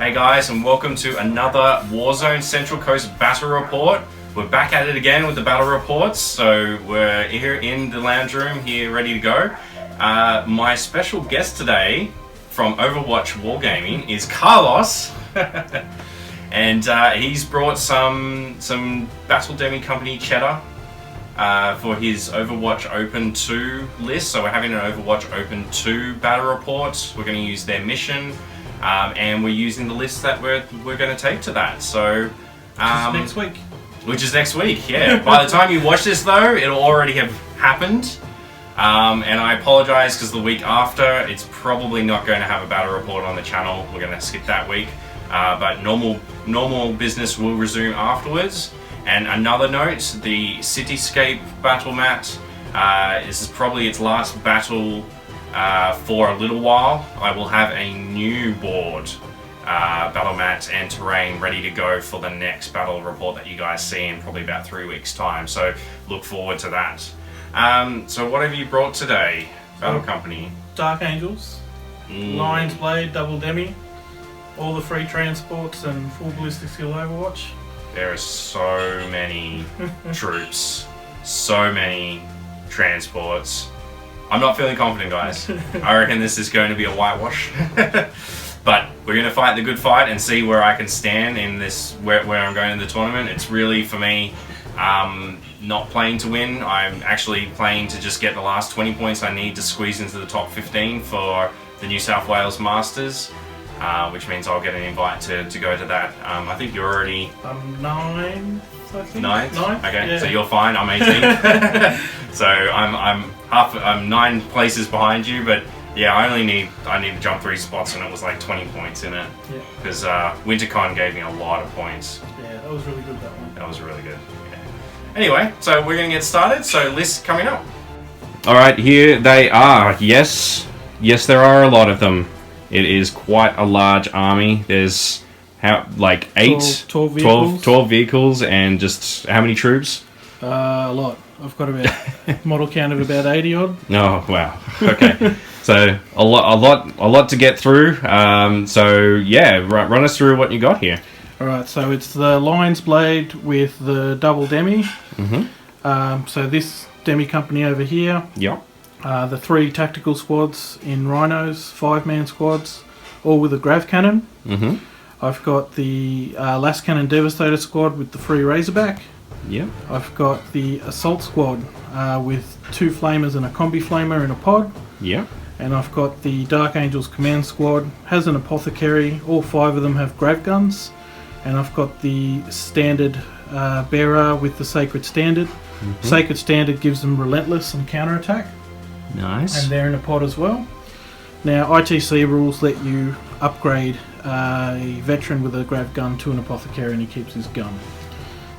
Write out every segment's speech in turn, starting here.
Hey guys, and welcome to another Warzone Central Coast Battle Report. We're back at it again with the battle reports, so we're here in the lounge room, here ready to go. My special guest today from Overwatch Wargaming is Carlos, and he's brought some Battle Demi Company cheddar for his Overwatch Open 2 list. So we're having an Overwatch Open 2 battle report. We're going to use their mission. And we're using the list that we're going to take to that. So, next week. Which is next week, yeah. By the time you watch this, though, it'll already have happened. And I apologise because the week after, it's probably not going to have a battle report on the channel. We're going to skip that week. But normal business will resume afterwards. And another note: the Cityscape battle mat. This is probably its last battle. For a little while. I will have a new board, battle mat and terrain ready to go for the next battle report that you guys see in probably about 3 weeks time, so look forward to that. So what have you brought today, Battle Company? Dark Angels, Lion's Blade, Double Demi, all the free transports and full ballistic skill Overwatch. There are so many troops, so many transports. I'm not feeling confident, guys. I reckon this is going to be a whitewash. But we're going to fight the good fight and see where I can stand in this, where I'm going in the tournament. It's really, for me, not playing to win. I'm actually playing to just get the last 20 points I need to squeeze into the top 15 for the New South Wales Masters, which means I'll get an invite to go to that. I think you're already... I'm 9th. Ninth? Okay, yeah. So you're fine. I'm 18. So I'm 9 places behind you, but yeah, I need to jump 3 spots, and it was like 20 points in it. Yeah. Because WinterCon gave me a lot of points. Yeah, that was really good, that one. That was really good. Yeah. Anyway, so we're gonna get started. So list coming up. All right, here they are. Yes, there are a lot of them. It is quite a large army. There's like 12 vehicles. 12 vehicles, and just how many troops? A lot. I've got about model count of about 80 odd. Oh wow. Okay. So a lot to get through. So yeah, run us through what you got here. All right. So it's the Lion's Blade with the Double Demi. Mm-hmm. So this Demi Company over here. Yep. The 3 tactical squads in Rhinos, 5-man squads, all with a grav cannon. Mm-hmm. I've got the Las Cannon Devastator squad with the free Razorback. Yep. I've got the Assault squad with 2 flamers and a combi flamer in a pod. Yep. And I've got the Dark Angels Command squad, has an apothecary, all 5 of them have grav guns. And I've got the standard bearer with the Sacred Standard. Mm-hmm. Sacred Standard gives them relentless and counterattack. Nice. And they're in a pod as well. Now ITC rules let you upgrade a veteran with a grav gun to an apothecary, and he keeps his gun.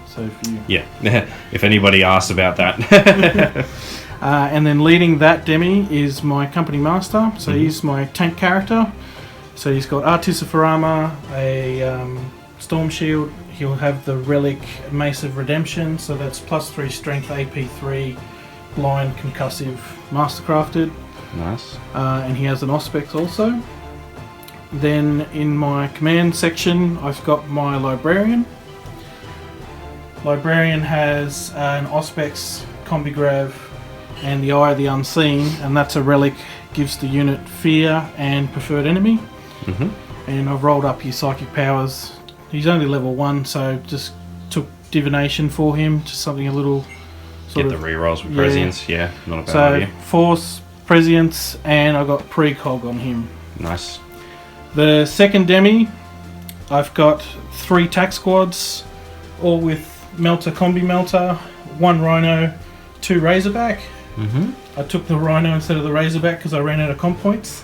So if you... Yeah, if anybody asks about that. And then leading that Demi is my company master. So he's my tank character. So he's got Artificer armor, a storm shield. He'll have the relic Mace of Redemption. So that's +3 strength, AP3, blind, concussive, mastercrafted. Nice. And he has an Auspex also. Then in my command section, I've got my Librarian. Librarian has an Auspex, Combi Grav, and the Eye of the Unseen, and that's a relic, gives the unit fear and preferred enemy. Mm-hmm. And I've rolled up his psychic powers. He's only level 1, so just took divination for him, just something a little Get the rerolls with prescience. Yeah, not a bad idea. Force, prescience, and I got precog on him. Nice. The second Demi, I've got 3 tac squads, all with Melter, Combi Melter, 1 Rhino, 2 Razorback. Mm-hmm. I took the Rhino instead of the Razorback because I ran out of comp points.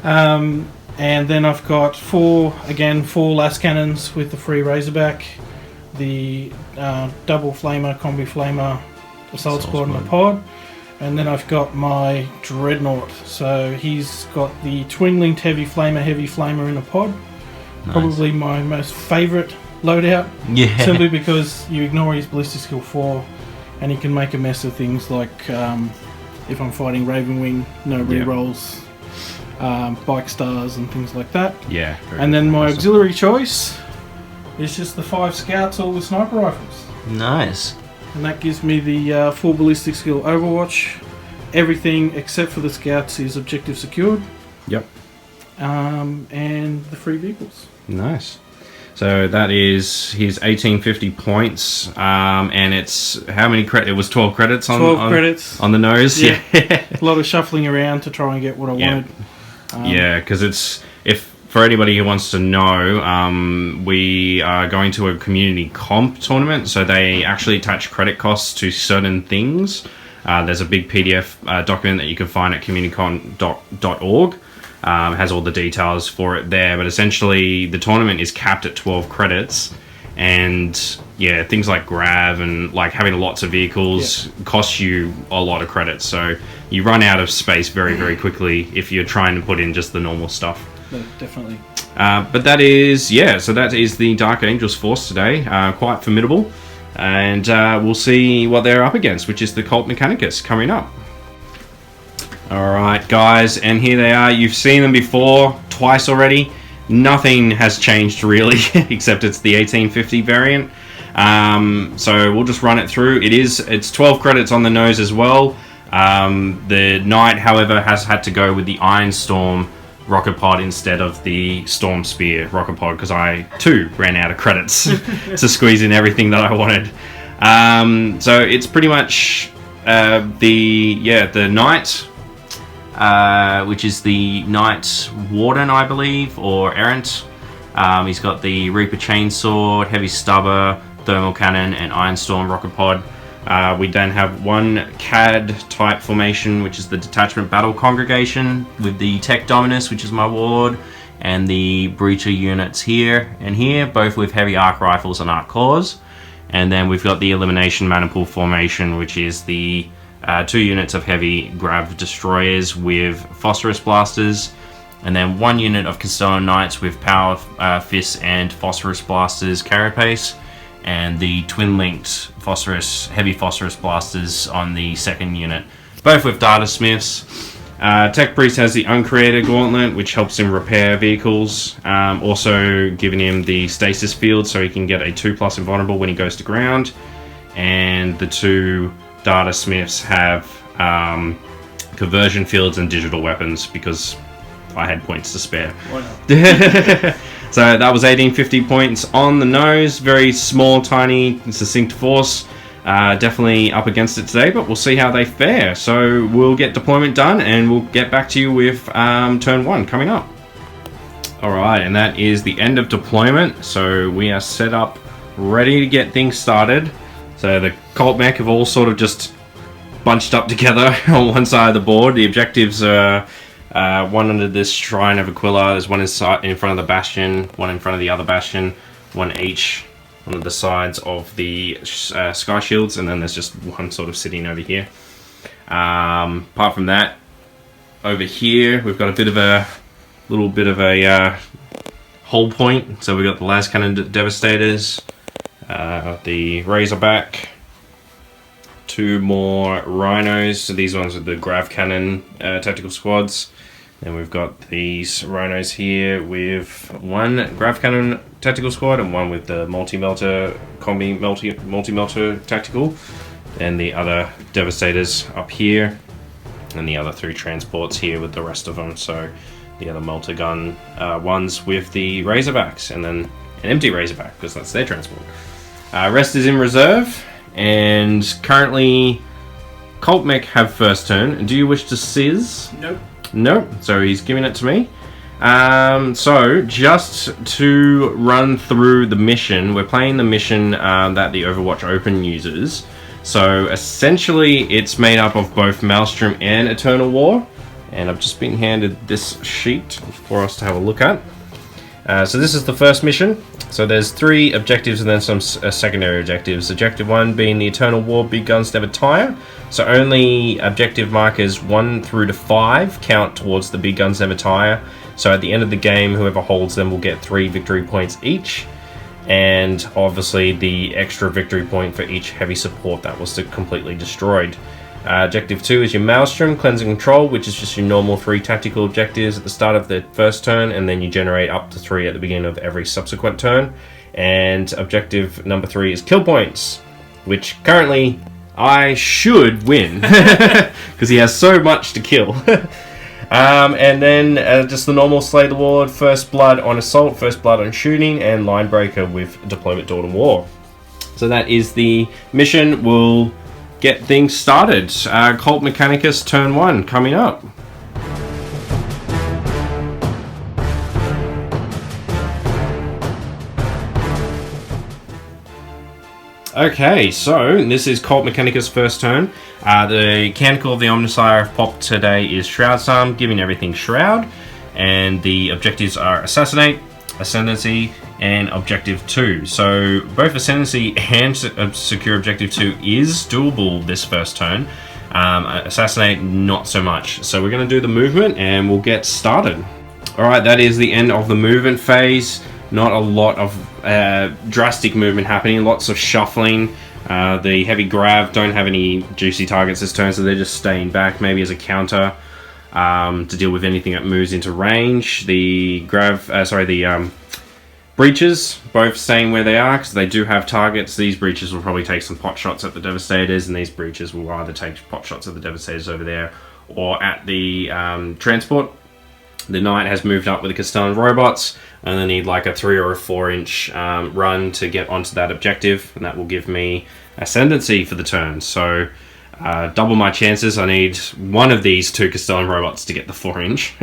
And then I've got 4 Las Cannons with the free Razorback, the double flamer, combi flamer, assault squad and a pod. And then I've got my Dreadnought. So he's got the twin-linked heavy flamer in a pod. Nice. Probably my most favourite loadout. Yeah. Simply because you ignore his ballistic skill 4 and he can make a mess of things like if I'm fighting Ravenwing, no rerolls, bike stars and things like that. Yeah. And then my auxiliary choice is just the 5 scouts all with sniper rifles. Nice. And that gives me the full ballistic skill Overwatch. Everything except for the scouts is objective secured. Yep. And the free vehicles. Nice. So that is his 1850 points, and it's how many credits? It was 12 credits on 12 credits on the nose. Yeah. A lot of shuffling around to try and get what I wanted. Yeah, because it's for anybody who wants to know, we are going to a community comp tournament, so they actually attach credit costs to certain things. There's a big PDF document that you can find at communitycon.org. Has all the details for it there, but essentially the tournament is capped at 12 credits, and yeah, things like grav and like having lots of vehicles cost you a lot of credits, so you run out of space very, very quickly if you're trying to put in just the normal stuff. No, definitely. But that is, so that is the Dark Angels force today, quite formidable, and we'll see what they're up against, which is the Cult Mechanicus coming up. Alright guys, and here they are. You've seen them before, twice already. Nothing has changed really, except it's the 1850 variant. So we'll just run it through. It's 12 credits on the nose as well. The Knight, however, has had to go with the Iron Storm rocket pod instead of the Storm Spear rocket pod, because I too ran out of credits to squeeze in everything that I wanted. So it's pretty much the Knight, which is the Knight Warden, I believe, or Errant. He's got the Reaper Chainsword, Heavy Stubber, Thermal Cannon, and Iron Storm rocket pod. We then have one CAD type formation, which is the Detachment Battle Congregation, with the Tech Dominus, which is my warlord, and the Breacher units here and here, both with heavy arc rifles and arc claws. And then we've got the Elimination Maniple formation, which is the 2 units of heavy grav destroyers with phosphorus blasters, and then 1 unit of Castellan Knights with power fists and phosphorus blasters carapace, and the twin-linked heavy phosphorus blasters on the 2nd unit, both with data smiths. Tech Priest has the Uncreated Gauntlet, which helps him repair vehicles, also giving him the stasis field so he can get a 2+ invulnerable when he goes to ground, and the 2 Data Smiths have conversion fields and digital weapons, because I had points to spare. Why not? So that was 1850 points on the nose. Very small, tiny, succinct force. Definitely up against it today, but we'll see how they fare. So we'll get deployment done, and we'll get back to you with turn 1 coming up. Alright, and that is the end of deployment. So we are set up, ready to get things started. So the Cult Mech have all sort of just bunched up together on one side of the board. The objectives are one under this Shrine of Aquila. There's one in front of the Bastion, one in front of the other Bastion, one each on the sides of the Sky Shields, and then there's just one sort of sitting over here. Apart from that, over here we've got a little bit of a hold point. So we've got the Las Cannon Devastators, the Razorback, 2 more Rhinos. So these ones are the Grav Cannon tactical squads. Then we've got these Rhinos here with 1 Grav Cannon tactical squad and 1 with the multi-melter combi multi-melter tactical. And the other Devastators up here, and the other 3 transports here with the rest of them. So the other melter gun ones with the Razorbacks, and then an empty Razorback because that's their transport. Rest is in reserve, and currently Cult Mech have first turn. Do you wish to sizz? Nope. Nope, so he's giving it to me. So just to run through the mission, we're playing the mission that the Overwatch Open uses. So essentially it's made up of both Maelstrom and Eternal War, and I've just been handed this sheet for us to have a look at. So this is the first mission. So there's 3 objectives and then some secondary objectives. Objective 1 being the Eternal War Big Guns Never Tire. So only objective markers 1 through to 5 count towards the Big Guns Never Tire. So at the end of the game, whoever holds them will get 3 victory points each. And obviously the extra victory point for each heavy support that was completely destroyed. Objective 2 is your Maelstrom, Cleansing Control, which is just your normal 3 tactical objectives at the start of the first turn, and then you generate up to 3 at the beginning of every subsequent turn. And objective number 3 is Kill Points, which currently I should win, because he has so much to kill. And then just the normal Slay the Lord, First Blood on Assault, First Blood on Shooting, and Line Breaker with Deployment Dawn of War. So that is the mission. We'll get things started. Cult Mechanicus turn 1 coming up. Okay, so this is Cult Mechanicus' first turn. The Canticle of the Omnissiah I've popped today is Shroud Psalm, giving everything Shroud. And the objectives are Assassinate, Ascendancy, and Objective 2. So both Ascendancy and Secure Objective 2 is doable this first turn. Assassinate, not so much. So we're going to do the movement and we'll get started. Alright, that is the end of the movement phase. Not a lot of drastic movement happening, lots of shuffling. The heavy grav don't have any juicy targets this turn, so they're just staying back, maybe as a counter to deal with anything that moves into range. The breaches both staying where they are because they do have targets. These breaches will probably take some pot shots at the Devastators, and these breaches will either take pot shots at the Devastators over there or at the transport. The Knight has moved up with the Castellan robots, and I need like a 3 or a 4 inch run to get onto that objective, and that will give me Ascendancy for the turn. So double my chances. I need one of these 2 Castellan robots to get the 4 inch.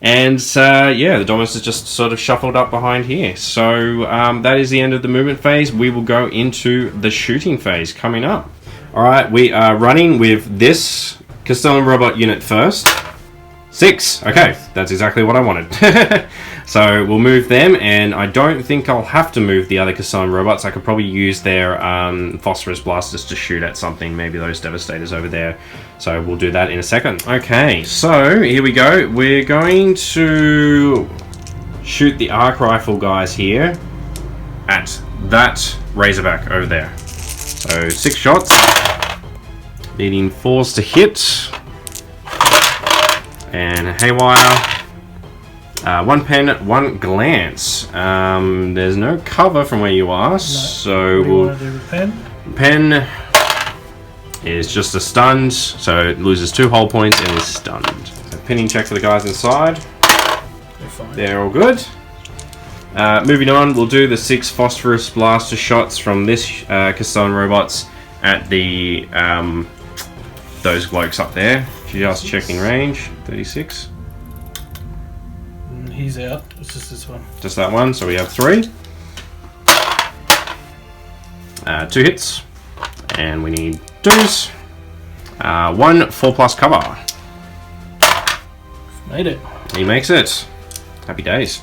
And yeah, the Dominus is just sort of shuffled up behind here. So that is the end of the movement phase. We will go into the shooting phase coming up. Alright, we are running with this Castellan robot unit first. 6! Okay, that's exactly what I wanted. So we'll move them, and I don't think I'll have to move the other Castellan robots. I could probably use their phosphorus blasters to shoot at something, maybe those Devastators over there. So we'll do that in a second. Okay, so here we go. We're going to shoot the arc rifle guys here at that Razorback over there. So 6 shots, needing 4s to hit. And Haywire. 1 pen, 1 glance. There's no cover from where you are, so we'll... Pen is just a stunned, so it loses 2 hull points and is stunned. So pinning check for the guys inside. They're fine. They're all good. Moving on, we'll do the 6 phosphorus blaster shots from this Castellan robots at the those blokes up there. Just checking range. 36. He's out. It's just this one. Just that one. So we have 3. 2 hits. And we need 2s. 1 4+ cover. Made it. He makes it. Happy days.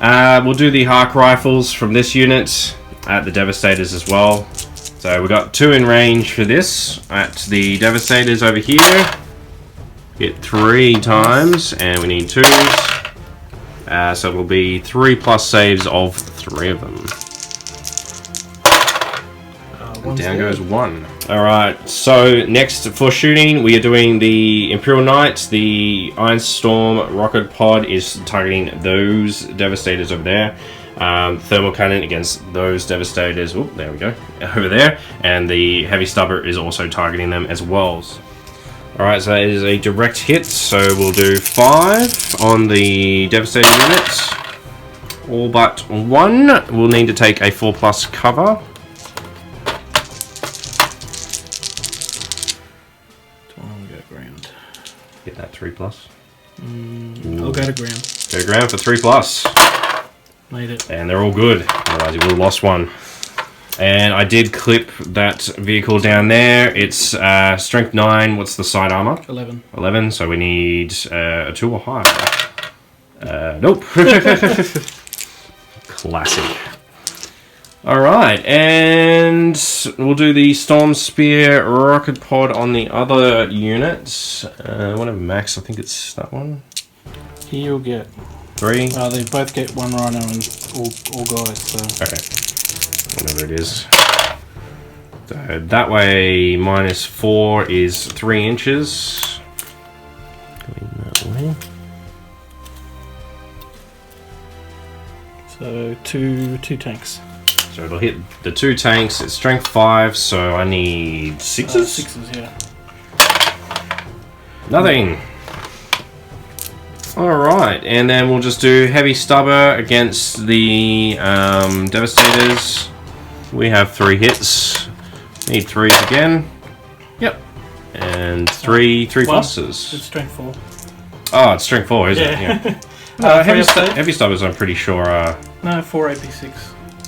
We'll do the Hark rifles from this unit at the Devastators as well. So we've got 2 in range for this at the Devastators over here. Hit 3 times, and we need 2s. So it will be 3+ saves of 3 of them. Down goes 1. Alright, so next for shooting, we are doing the Imperial Knight. The Iron Storm rocket pod is targeting those Devastators over there. Thermal cannon against those Devastators. Oh, there we go. Over there. And the Heavy Stubber is also targeting them as well. Alright, so that is a direct hit. So we'll do 5 on the Devastator units. All but 1 will need to take a 4+ cover. Get that 3+. I'll go to ground. Go to ground for 3+. Made it. And they're all good. Otherwise you would have lost 1. And I did clip that vehicle down there. It's strength 9. What's the side armor? 11. 11. So we need a 2 or higher. Nope. Classic. Alright, and we'll do the Storm Spear rocket pod on the other units. Whatever max, I think it's that one. Here you'll get 3. They both get 1 rhino and all guys, so. Okay. Whatever it is. So that way, -4 is 3 inches. Going that way. So two tanks. So it'll hit the 2 tanks. It's strength 5, so I need 6s? 6s, yeah. Nothing. Alright, and then we'll just do heavy stubber against the Devastators. We have 3 hits. Need 3s again. Yep. And 3 pluses. It's strength 4. Oh, it's strength 4, isn't it? Yeah. Heavy stubbers, I'm pretty sure. No, 4 AP6.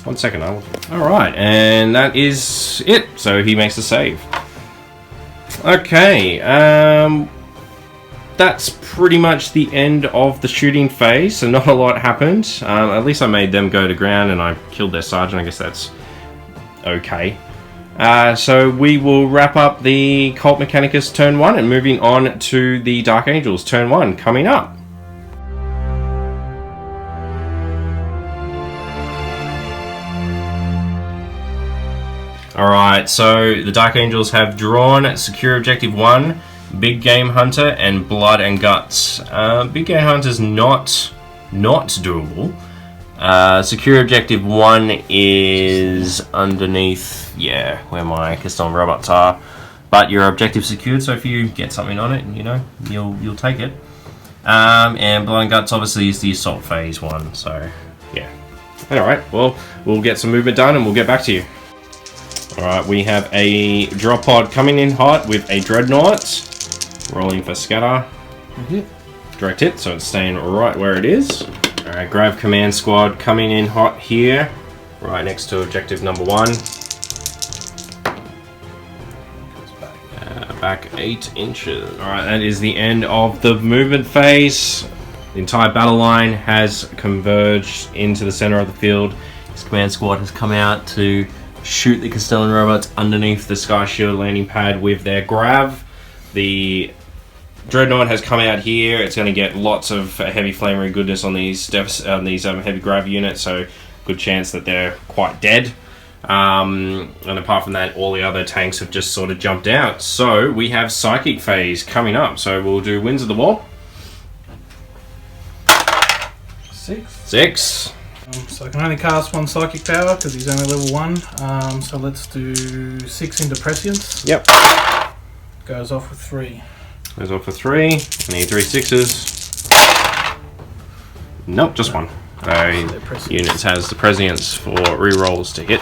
1 second. Alright, and that is it. So he makes a save. Okay. That's pretty much the end of the shooting phase. So not a lot happened. At least I made them go to ground and I killed their sergeant. I guess that's okay. So we will wrap up the Cult Mechanicus turn 1 and moving on to the Dark Angels turn 1 coming up. Alright, so the Dark Angels have drawn Secure Objective 1, Big Game Hunter, and Blood and Guts. Big Game Hunter's not doable. Secure Objective 1 is underneath, yeah, where my Custom robots are. But your objective's secured, so if you get something on it, you know, you'll take it. And Blood and Guts obviously is the assault phase 1, so yeah. Alright, well, we'll get some movement done and we'll get back to you. Alright, we have a drop pod coming in hot with a Dreadnought. Rolling for scatter. Direct hit, so it's staying right where it is. Alright, Grav Command Squad coming in hot here. Right next to objective number 1. Back 8 inches. Alright, that is the end of the movement phase. The entire battle line has converged into the center of the field. His command squad has come out to shoot the Castellan robots underneath the Sky Shield landing pad with their Grav. The Dreadnought has come out here. It's going to get lots of heavy flamery goodness on these heavy Grav units, so good chance that they're quite dead. And apart from that, all the other tanks have just sort of jumped out. So we have Psychic phase coming up. So we'll do Winds of the Warp. 6. So I can only cast 1 Psychic power because he's only level 1. So let's do 6 into Prescience. Yep. Goes off with 3. Goes off for 3. I need 3 6s. Nope, just 1. Units has the Prescience for rerolls to hit.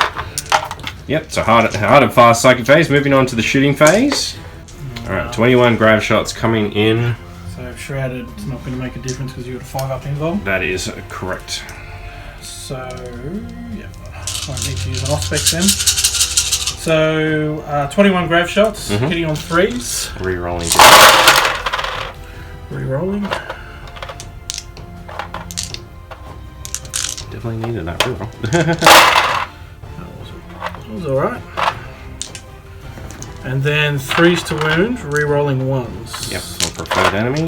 Yep, so hard and fast Psychic phase. Moving on to the shooting phase. Alright, 21 Grav shots coming in. So Shrouded is not going to make a difference because you've got a 5 up involved. That is correct. So, yeah, I won't need to use an off-spec then. So, 21 Grav shots, hitting on 3s. Rerolling. Rerolling. Definitely needed that reroll. That was alright. And then 3s to wound, rerolling 1s. Yep, so preferred enemy.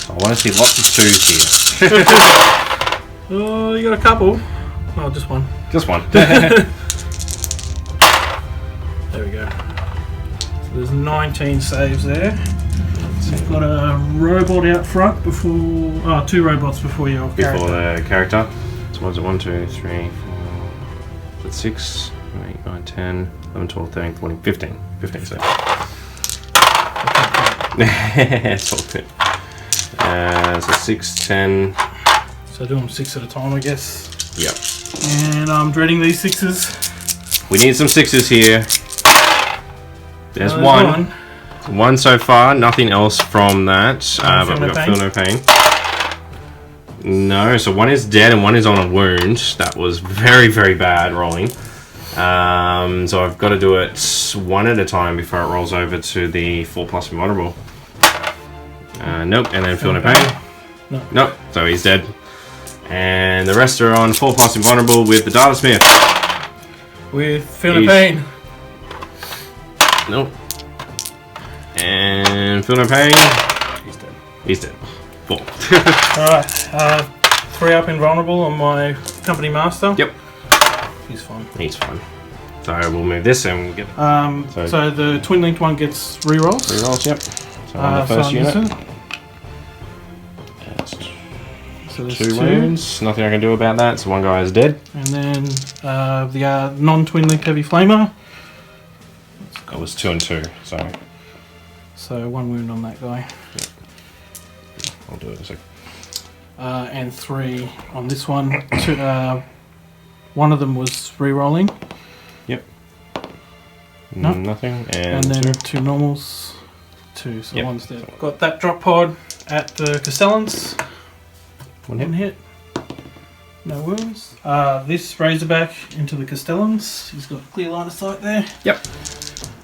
I want to see lots of 2s here. Oh, you got a couple. Oh, just 1. Just 1. There we go. So there's 19 saves there. You've got a robot out front before... Oh, 2 robots before your character. Before the character. So what is it? 1, 2, 3, 4... That's 6, 8, 9, 10, 11, 12, 13, 14, 15. 15 saves. It's all good. So 6, 10... So do them 6 at a time, I guess. Yep. And I'm dreading these 6s. We need some 6s here. There's 1. 1 so far, nothing else from that. But we've got Feel No Pain. No, so 1 is dead and 1 is on a wound. That was very, very bad rolling. So I've got to do it 1 at a time before it rolls over to the 4+ invulnerable. Nope, and then Feel No Pain. Nope, so he's dead. And the rest are on 4+ invulnerable with the Data Smith. With Feel No Pain. Nope. And Feel No Pain. He's dead. He's dead. 4. Alright, 3 up invulnerable on my company master. Yep. He's fine. He's fine. So we'll move this and we'll get. So the twin linked one gets rerolls. Rerolls, yep. So on the first unit. So there's 2 wounds. Nothing I can do about that. So one guy is dead. And then the non-twin linked heavy flamer. It was 2 and 2. So 1 wound on that guy. Yep. I'll do it in a sec. And 3 on this one. 2, one of them was re-rolling. Yep. No. Nothing. And then 2 normals. 2, so yep. one's dead. Got that drop pod at the Castellans. 1 hit. No wounds. This Razorback into the Castellans. He's got a clear line of sight there. Yep.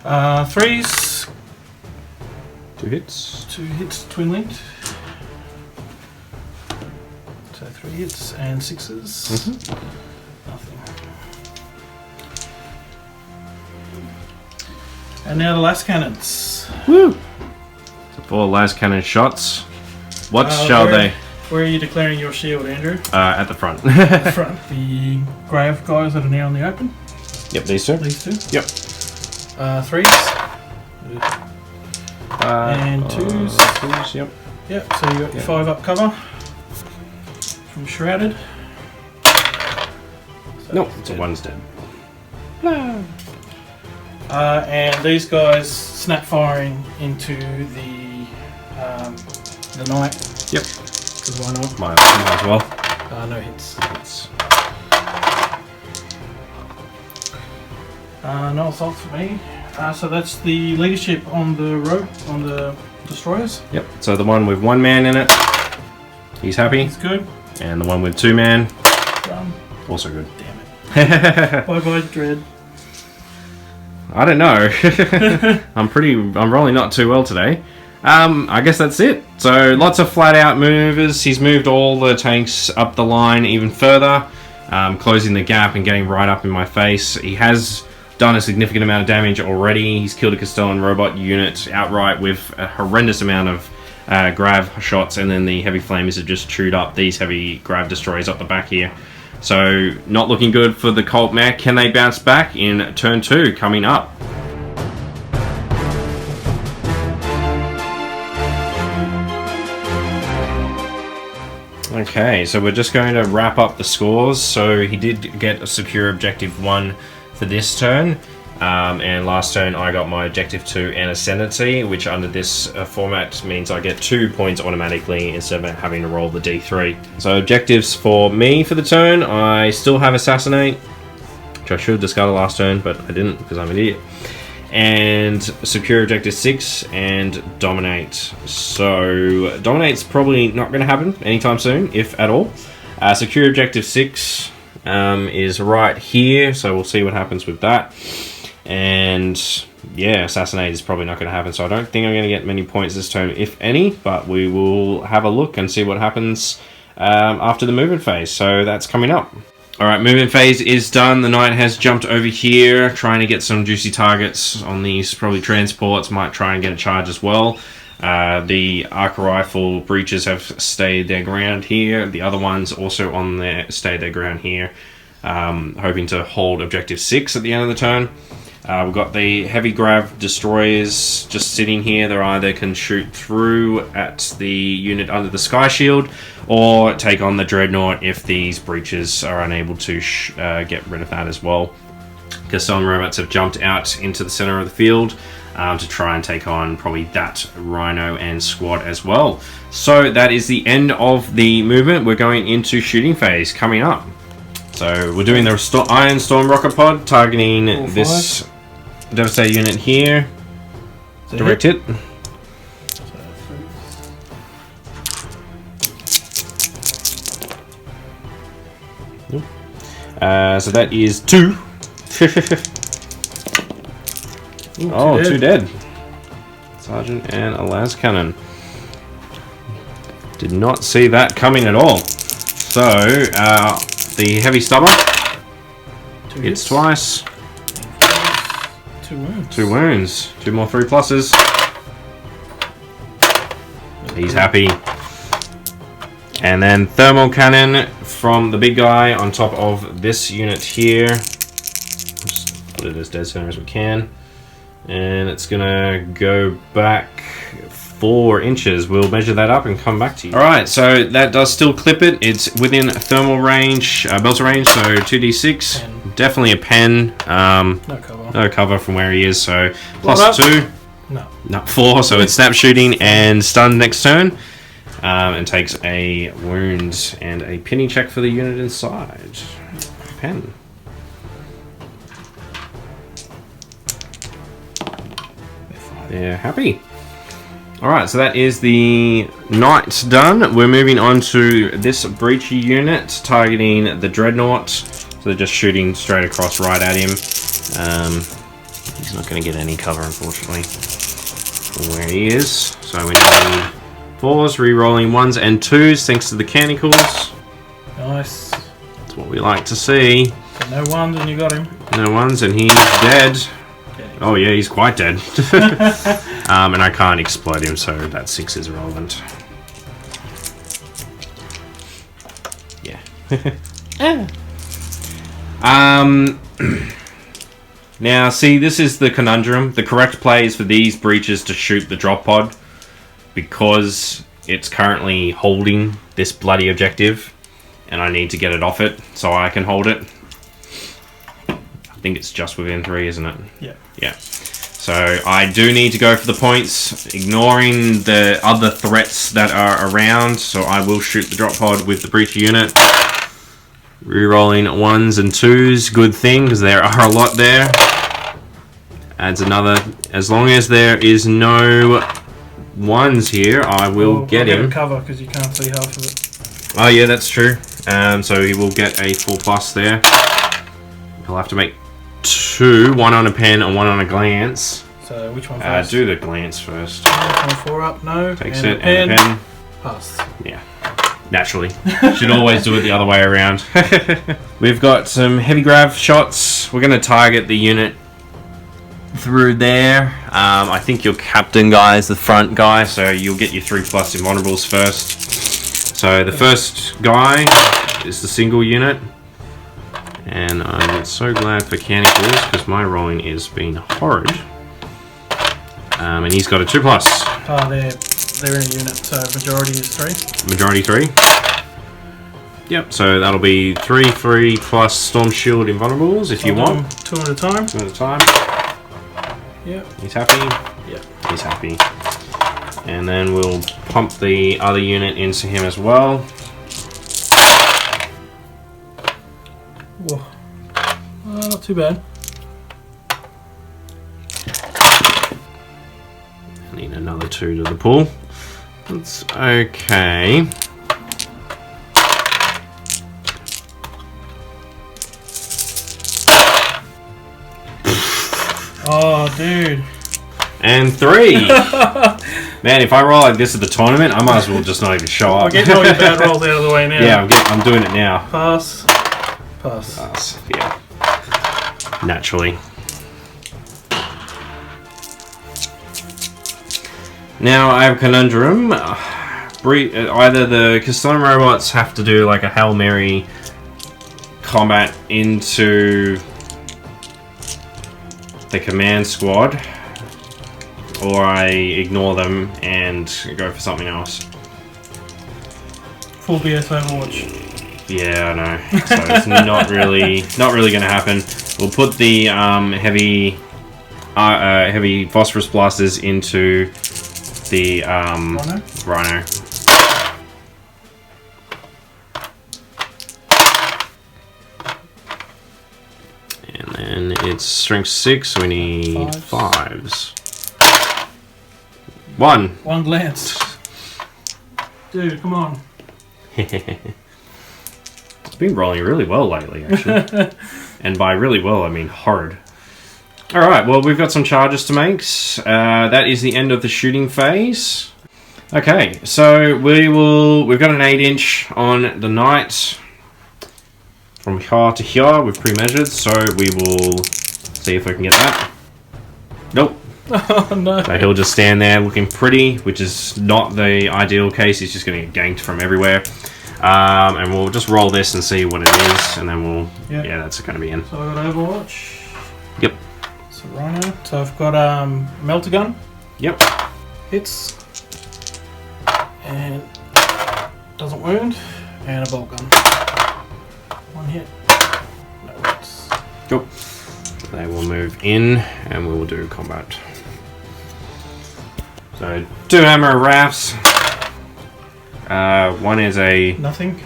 3s. 2 hits. 2 hits, twin linked. So 3 hits and 6s. Nothing. And now the last cannons. Woo! So 4 last cannon shots. What shall they? Where are you declaring your shield, Andrew? At the front. At the front. The grave guys that are now in the open. Yep, these 2. These 2. Yep. 3s. And 2s. 2s, yep. Yep, so you got your 5 up cover from Shrouded. So Nope, so one's dead. And these guys snap firing into the knight. Yep. Because why not? Might as well. No hits. No assaults for me. So that's the leadership on the rope, on the destroyers. Yep, so the one with 1 man in it, he's happy. It's good. And the one with 2 man, Done. also good. Damn it. Bye bye, Dread. I don't know. I'm rolling not too well today. I guess that's it. So lots of flat out maneuvers. He's moved all the tanks up the line even further, closing the gap and getting right up in my face. He has done a significant amount of damage already. He's killed a Castellan robot unit outright with a horrendous amount of grav shots, and then the heavy flamers have just chewed up these heavy grav destroyers up the back here. So not looking good for the Colt Mech. Can they bounce back in turn 2 coming up? Okay, so we're just going to wrap up the scores. So he did get a secure objective 1 for this turn, and last turn I got my objective 2 and ascendancy, which under this format means I get 2 points automatically instead of having to roll the d3. So objectives for me for the turn, I still have assassinate, which I should have discarded last turn, but I didn't because I'm an idiot. And secure objective 6 and dominate. So dominate's probably not going to happen anytime soon, if at all. Secure objective 6 is right here, so we'll see what happens with that. And yeah, assassinate is probably not going to happen, so I don't think I'm going to get many points this turn, if any, but we will have a look and see what happens after the movement phase. So that's coming up. Alright, movement phase is done. The knight has jumped over here, trying to get some juicy targets on these, probably transports, might try and get a charge as well. The arc rifle breaches have stayed their ground here. The other ones also on their stayed their ground here, hoping to hold objective 6 at the end of the turn. We've got the heavy grav destroyers just sitting here. They either can shoot through at the unit under the sky shield or take on the dreadnought if these breaches are unable to get rid of that as well. Castellan robots have jumped out into the center of the field to try and take on probably that rhino and squad as well. So that is the end of the movement. We're going into shooting phase coming up. So we're doing the Iron Storm rocket pod, targeting this Devastator unit here. Direct hit. So that is 2. Oh, 2 dead. Sergeant and a las cannon. Did not see that coming at all. So, the heavy stubber hits twice. 2 wounds. 2 wounds. 2 more 3 pluses. He's happy. And then thermal cannon from the big guy on top of this unit here. Just put it as dead center as we can. And it's gonna go back 4 inches. We'll measure that up and come back to you. Alright, so that does still clip it. It's within thermal range, belter range, so 2d6. Pen. Definitely a pen. No cover. No cover from where he is, so plus 2. No. No, 4, so it's snap shooting and stun next turn. And takes a wound and a pinning check for the unit inside. Pen. They're happy. Alright, so that is the knight done. We're moving on to this breachy unit, targeting the dreadnought. So they're just shooting straight across right at him. He's not going to get any cover, unfortunately, from where he is. So we need 4s, re-rolling 1s and 2s, thanks to the Mechanicus. Nice. That's what we like to see. So no 1s and you got him. No 1s and he's dead. Oh yeah, he's quite dead. And I can't explode him, so that 6 is irrelevant. Yeah. Now, see, this is the conundrum. The correct play is for these breaches to shoot the drop pod, because it's currently holding this bloody objective, and I need to get it off it so I can hold it. I think it's just within 3, isn't it? Yeah. Yeah. So I do need to go for the points, ignoring the other threats that are around. So I will shoot the drop pod with the breach unit. Rerolling 1s and 2s, good thing, because there are a lot there. Adds another, as long as there is no 1s here, I will get him. Cover, because you can't see half of it. Oh yeah, that's true. So he will get a 4+ there. He'll have to make 2, 1 on a pen and 1 on a glance. So which one first? Do the glance first. 4 up, no. Takes and it and a pen. Pass. Yeah, naturally. Should always do it the other way around. We've got some heavy grav shots. We're going to target the unit through there. I think your captain guy is the front guy, so you'll get your 3+ invulnerables first. So the first guy is the single unit. And I'm so glad for Mechanicus, because my rolling is being horrid. And he's got a 2+. Oh, they're in a unit, so majority is 3. Majority 3. Yep, so that'll be 3 plus Storm Shield invulnerables if you want. 2 at a time. 2 at a time. Yep. He's happy. Yep. He's happy. And then we'll pump the other unit into him as well. Whoa. Not too bad. I need another 2 to the pool. That's okay. Oh, dude. And 3. Man, if I roll like this at the tournament, I might as well just not even show up. I'm getting all your bad rolls out of the way now. Yeah, I'm doing it now. Pass. Pass. Pass. Yeah. Naturally. Now I have a conundrum. Either the custom robots have to do like a Hail Mary combat into the command squad, or I ignore them and go for something else. Full BS Overwatch. Yeah, I know. So it's not really going to happen. We'll put the heavy phosphorus blasters into the Rhino. And then it's strength 6, so we need 5s. 1. 1 glance. Dude, come on. It's been rolling really well lately, actually. And by really well, I mean hard. Alright, well, we've got some charges to make. That is the end of the shooting phase. Okay, so we've got an 8-inch on the knight. From here to here, we've pre-measured, so we will see if we can get that. Nope. Oh, no. So he'll just stand there looking pretty, which is not the ideal case. He's just going to get ganked from everywhere. And we'll just roll this and see what it is, and then we'll... Yep. Yeah, that's going to be in. So I've got Overwatch. Yep. So Rhino. So I've got Melter Gun. Yep. Hits. And doesn't wound. And a bolt gun. One hit. No hits. Cool. They will move in, and we will do combat. So 2 hammer rafts. One is a Nothing.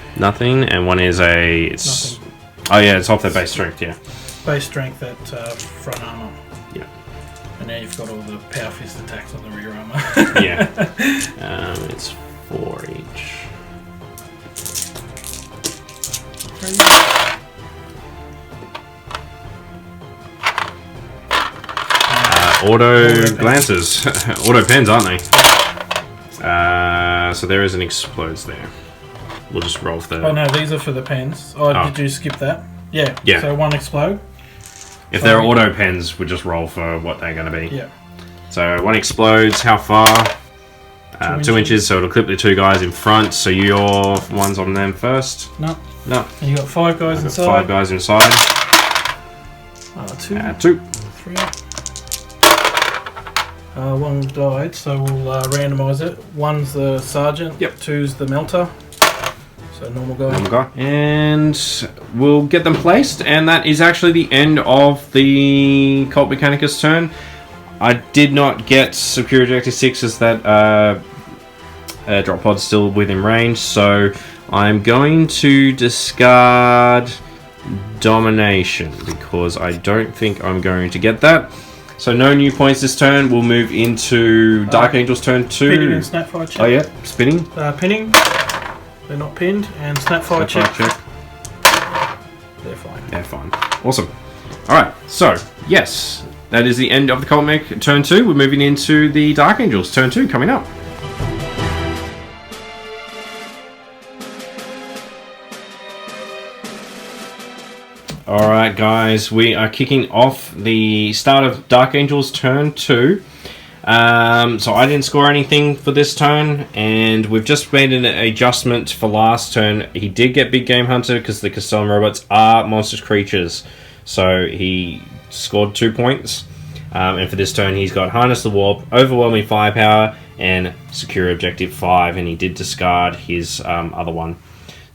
and one is a. It's Nothing. Oh yeah, it's off their base strength. Yeah. Base strength at front armor. Yeah. And now you've got all the power fist attacks on the rear armor. Yeah. It's 4 each. 3. Auto glances. Auto pens, aren't they? So there is an explodes there. We'll just roll for the... Oh no, these are for the pens. Oh, Oh. did you skip that? Yeah. Yeah. So 1 explode. If they're auto pens, we just roll for what they're going to be. Yeah. So 1 explodes. How far? 2 inches, so it'll clip the 2 guys in front. So your one's on them first. No. No. And you got 5 guys I've got inside. 5 guys inside. 2. 2. 3. 1 died, so we'll randomise it. 1's the sergeant. Yep. 2's the melter. So normal guy. Normal guy. And we'll get them placed, and that is actually the end of the Cult Mechanicus turn. I did not get Superior Objective 6 as that drop pod's still within range, so I'm going to discard Domination because I don't think I'm going to get that. So no new points this turn. We'll move into Dark Angel's turn 2. Pinning and snapfire check. Oh yeah, spinning. Pinning. They're not pinned. And snapfire check. They're fine. They're fine. Awesome. Alright, so, yes, that is the end of the Cult Mech turn 2. We're moving into the Dark Angels turn 2 coming up. Alright guys, we are kicking off the start of Dark Angels turn 2. So I didn't score anything for this turn, and we've just made an adjustment for last turn. He did get Big Game Hunter because the Castellan robots are monstrous creatures, so he scored 2 points. And for this turn he's got Harness the Warp, Overwhelming Firepower, and Secure Objective 5, and he did discard his other one.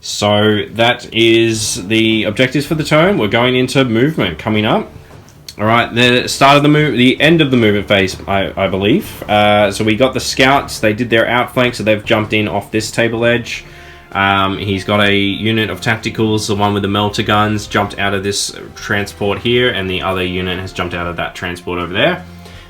So that is the objectives for the turn. We're going into movement coming up. All right, the start of the move, the end of the movement phase, I believe. So we got the scouts. They did their outflank, so they've jumped in off this table edge. He's got a unit of tacticals, the one with the melter guns, jumped out of this transport here, and the other unit has jumped out of that transport over there.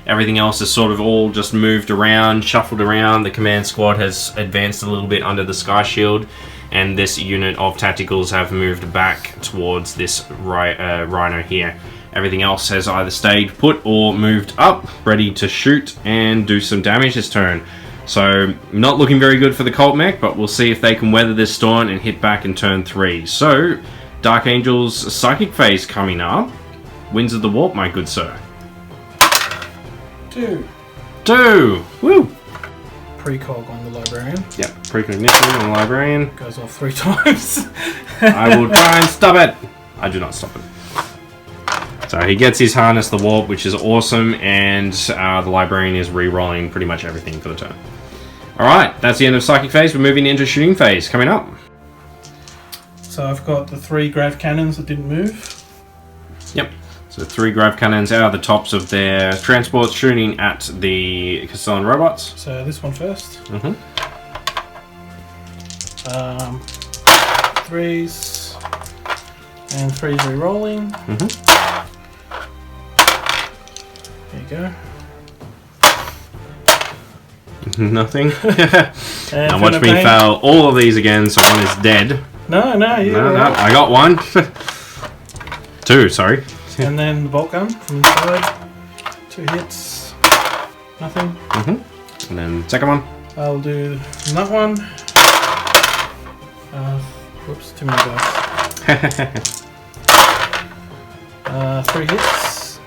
Everything else is sort of all just moved around, shuffled around. The command squad has advanced a little bit under the Sky Shield, and this unit of tacticals have moved back towards this Rhino here. Everything else has either stayed put or moved up, ready to shoot and do some damage this turn. So, not looking very good for the Cult Mech, but we'll see if they can weather this storm and hit back in turn 3. So, Dark Angel's Psychic Phase coming up. Winds of the Warp, my good sir. 2. 2! Woo! Precog on the librarian. Yep, precognition on the librarian. Goes off 3 times. I will try and stop it. I do not stop it. So he gets his Harness the Warp, which is awesome, and the librarian is re-rolling pretty much everything for the turn. Alright, that's the end of Psychic Phase. We're moving into Shooting Phase coming up. So I've got the 3 grav cannons that didn't move. Yep. So 3 grav cannons out of the tops of their transports shooting at the Castellan robots. So this one first. 3s. And 3s re-rolling. There you go. Nothing. And Now watch me pain. fail all of these again, so one is dead. No, you No, right. I got 1. 2, sorry. And then the bolt gun from inside. 2 hits. Nothing. And then second one. I'll do that one. Whoops, too many dice. 3 hits.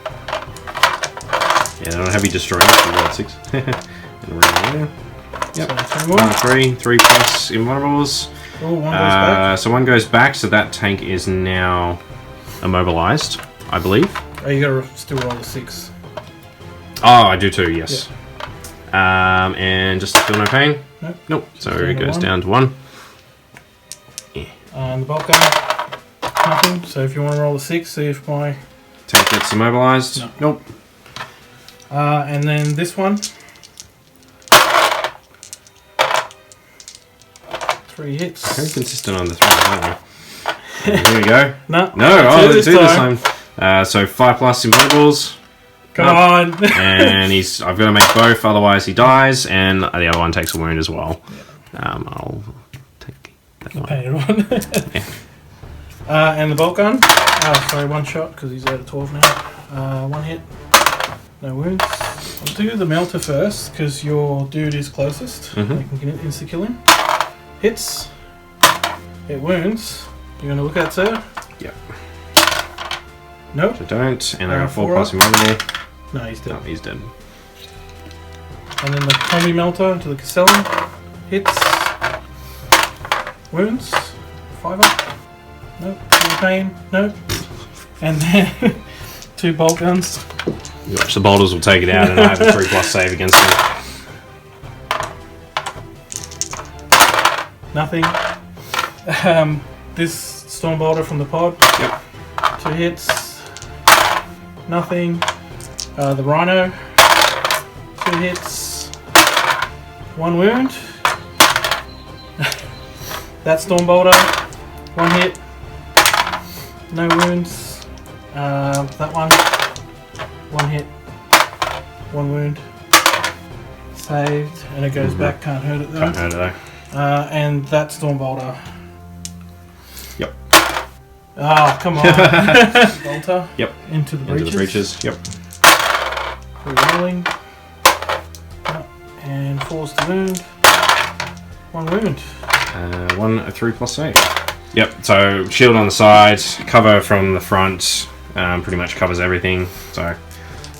Yeah, they don't have you destroying it. You got 6. And we're in there. Yep. So 3 more. 3 plus invulnerables. Oh, one goes back. So one goes back, so that tank is now immobilized, I believe. Oh, you gotta still roll a 6. Oh, I do too, yes. And just feel no pain? Nope. So it goes down to 1. And the bolt gun, nothing. So if you want to roll a 6, see if my tank gets immobilized. No. Nope. And then this one. 3 hits. Very consistent on the 3, aren't we? Here we go. No. Oh, let's do this time. So 5 plus immobiles. Come on. And I've got to make both, otherwise he dies, and the other one takes a wound as well. I'll take that one. Painted one. And the bolt gun. Sorry, 1 shot because he's out of 12 now. 1 hit. No wounds. I'll do the melter first because your dude is closest. You can insta kill him. Hits. It wounds. You going to look at it, sir? Yep. Nope. So don't, and I got 4 plus up. immunity. No, he's dead. No, he's dead. And then the combi melter into the Castellan. Hits. Wounds. 5 up. Nope. No pain. Nope. And then 2 bolt guns. You watch, the boulders will take it out, and I have a 3 plus save against them. Nothing. This storm bolter from the pod. Yep. 2 hits. Nothing. The rhino. 2 hits. 1 wound. That storm bolter. 1 hit. No wounds. That one. 1 hit. 1 wound. Saved. And it goes back. Can't hurt it though. Can't hurt it though. And that storm bolter. Yep. Oh, come on. Bolter. Yep. Into the breaches. Into the breaches. Yep. Rerolling. And force the wound. 1 wound. 1 3 plus save. Yep. So shield on the side, cover from the front. Pretty much covers everything. So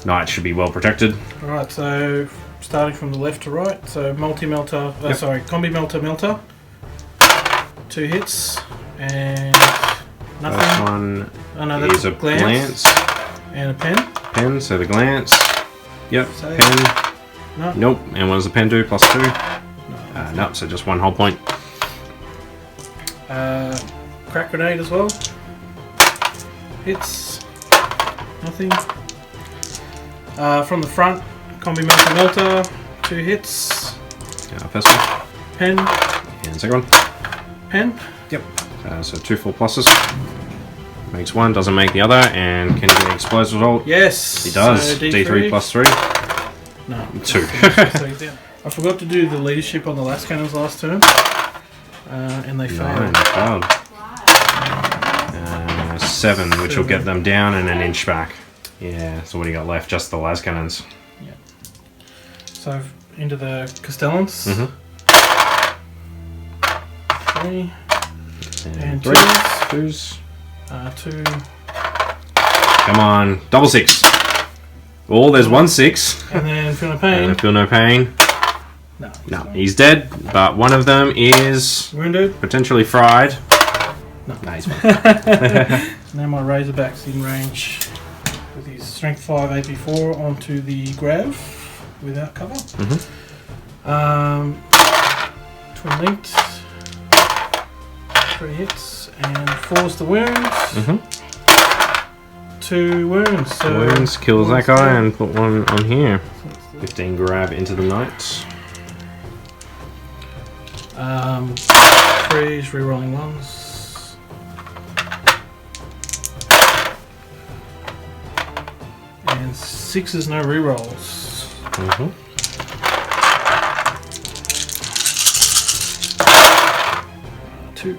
knight should be well protected. Alright, so starting from the left to right. So multi-melter, combi melter. 2 hits. And nothing. First one that's is a glance. And a pen. Pen, so the glance. Yep. Save. Pen. No. Nope. And what does the pen do? Plus 2? Nope, so just 1 whole point. Crack grenade as well. Hits. Nothing. From the front, combi melter. 2 hits. First one. Pen. And second one. Pen. Yep. So 2 full pluses. Makes 1, doesn't make the other, and can he get an explosive result? Yes. He does. So D3 plus 3. No. 2. I forgot to do the leadership on the last cannons last turn. And they failed. 7, which will get them down and an inch back. Yeah, so what do you got left? Just the las cannons. Yeah. So into the Castellans. 3. And 3. 2s. 2. Come on. Double 6. Oh, there's 1 6. And then feel no pain. And feel no pain. No, he's dead, but one of them is wounded. Potentially fried. No, he's fine. Now my Razorback's in range with his strength 5 AP4 onto the Grav without cover. Twin linked. 3 hits and force the wounds. 2 wounds. So 2 wounds, kills that guy and put 1 on here. 15 grab into the knight. 3s, rerolling 1s. And 6s, no rerolls. 2.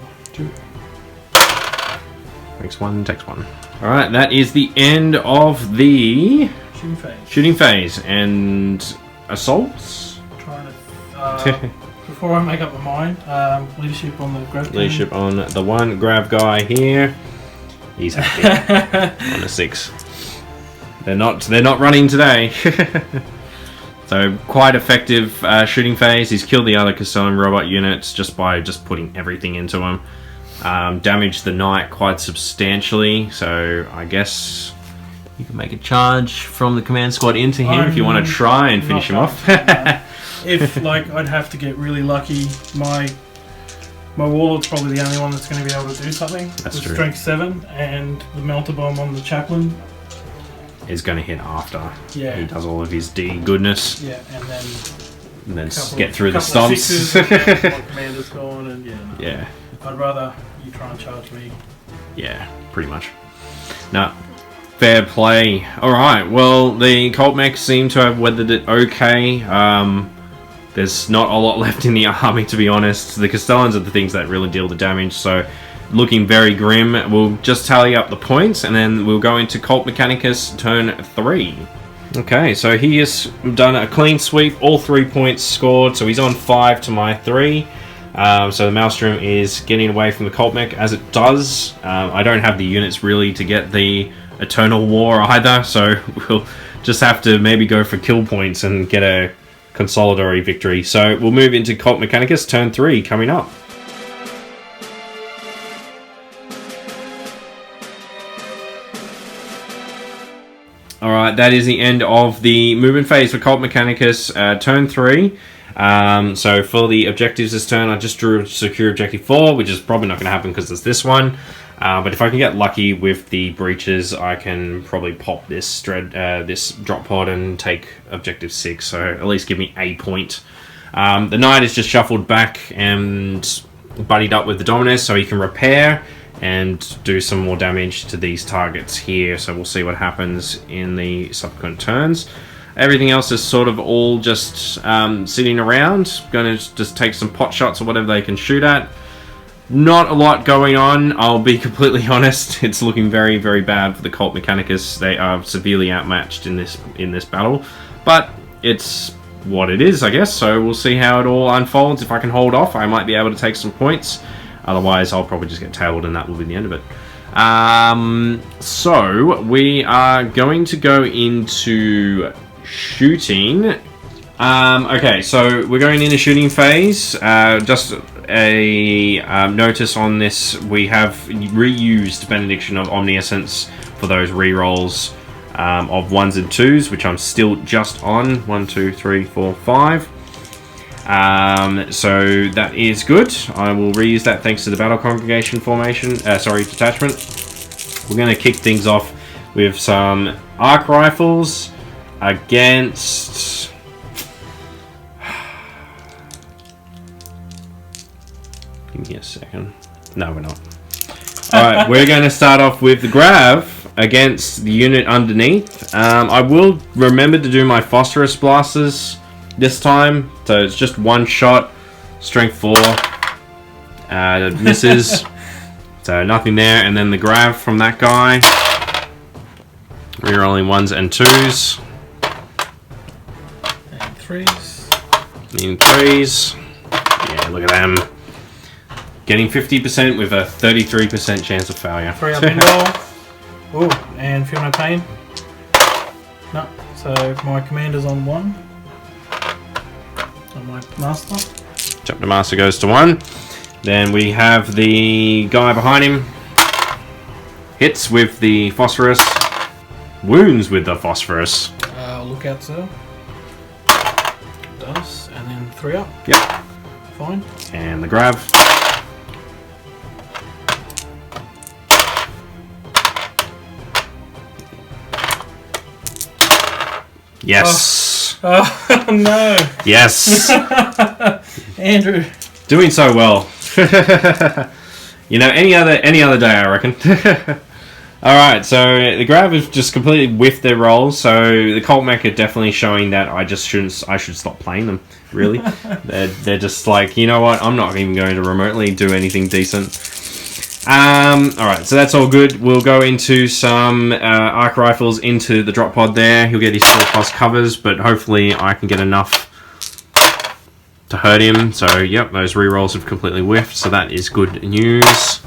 Makes 1, takes 1. Alright, that is the end of the shooting phase. And assaults? Trying to, before I make up my mind, leadership on the Grav. Leadership on the 1 Grav guy here. He's happy. On a 6. They're not running today. So quite effective shooting phase. He's killed the other Castellan robot units just by putting everything into him. Damaged the knight quite substantially. So I guess you can make a charge from the command squad into him if you want to try and finish him off. If like I'd have to get really lucky, my warlord's probably the only one that's going to be able to do something. That's with true. Strength 7 and the melter bomb on the chaplain. Is going to hit after Yeah. he does all of his D goodness. Yeah, and then Get through the couple of stomps. sixes, and my commander's gone, and yeah. No. Yeah, I'd rather you try and charge me. yeah, pretty much. No, fair play. Alright, well, the Cult Mechs seem to have weathered it okay. There's not a lot left in the army, to be honest. The Castellans are the things that really deal the damage, so looking very grim. We'll just tally up the points, and then we'll go into Cult Mechanicus turn 3. Okay, so he has done a clean sweep, all 3 points scored, so he's on 5 to my 3. So the Maelstrom is getting away from the Cult Mech as it does. I don't have the units really to get the Eternal War either, so we'll just have to maybe go for kill points and get a consolidatory victory. So we'll move into Cult Mechanicus turn 3 coming up. Alright, that is the end of the movement phase for Cult Mechanicus turn 3. So for the objectives this turn, I just drew secure objective 4, which is probably not going to happen because it's this one. But if I can get lucky with the breaches, I can probably pop this this drop pod and take objective 6. So at least give me a point. The knight is just shuffled back and buddied up with the Dominus, so he can repair and do some more damage to these targets here. So we'll see what happens in the subsequent turns. Everything else is sort of all just sitting around. Going to just take some pot shots or whatever they can shoot at. Not a lot going on, I'll be completely honest. It's looking very, very bad for the Cult Mechanicus. They are severely outmatched in this battle. But it's what it is, I guess. So we'll see how it all unfolds. If I can hold off, I might be able to take some points. Otherwise, I'll probably just get tabled and that will be the end of it. So we are going to go into shooting. Okay, so we're going into shooting phase. Just a notice on this: we have reused Benediction of Omniscience for those rerolls of 1s and 2s, which I'm still just on. 1, 2, 3, 4, 5. So that is good. I will reuse that thanks to the Battle Congregation formation. Detachment. We're going to kick things off with some arc rifles against. Give me a second. No, we're not. Alright, we're going to start off with the Grav against the unit underneath. I will remember to do my Phosphorus Blasters this time. So it's just one shot. Strength 4. Misses. So nothing there. And then the Grav from that guy. Rerolling 1s and 2s. And 3s. And 3s. Yeah, look at them. Getting 50% with a 33% chance of failure. 3 up in roll. Oh, and feel no pain. No. So my commander's on 1. On my master. Chapter Master goes to 1. Then we have the guy behind him. Hits with the Phosphorus. Wounds with the Phosphorus. Look out, sir. Does. And then 3 up. Yep. Fine. And the Grav. Yes. Oh no. Yes. Andrew. Doing so well. You know, any other day, I reckon. Alright, so the Grav have just completely whiffed their rolls, so the Cult Mech are definitely showing that I should stop playing them, really. they're just like, you know what, I'm not even going to remotely do anything decent. Alright, so that's all good. We'll go into some arc rifles into the drop pod there. He'll get his 4+ covers, but hopefully I can get enough to hurt him. So, yep, those rerolls have completely whiffed, so that is good news.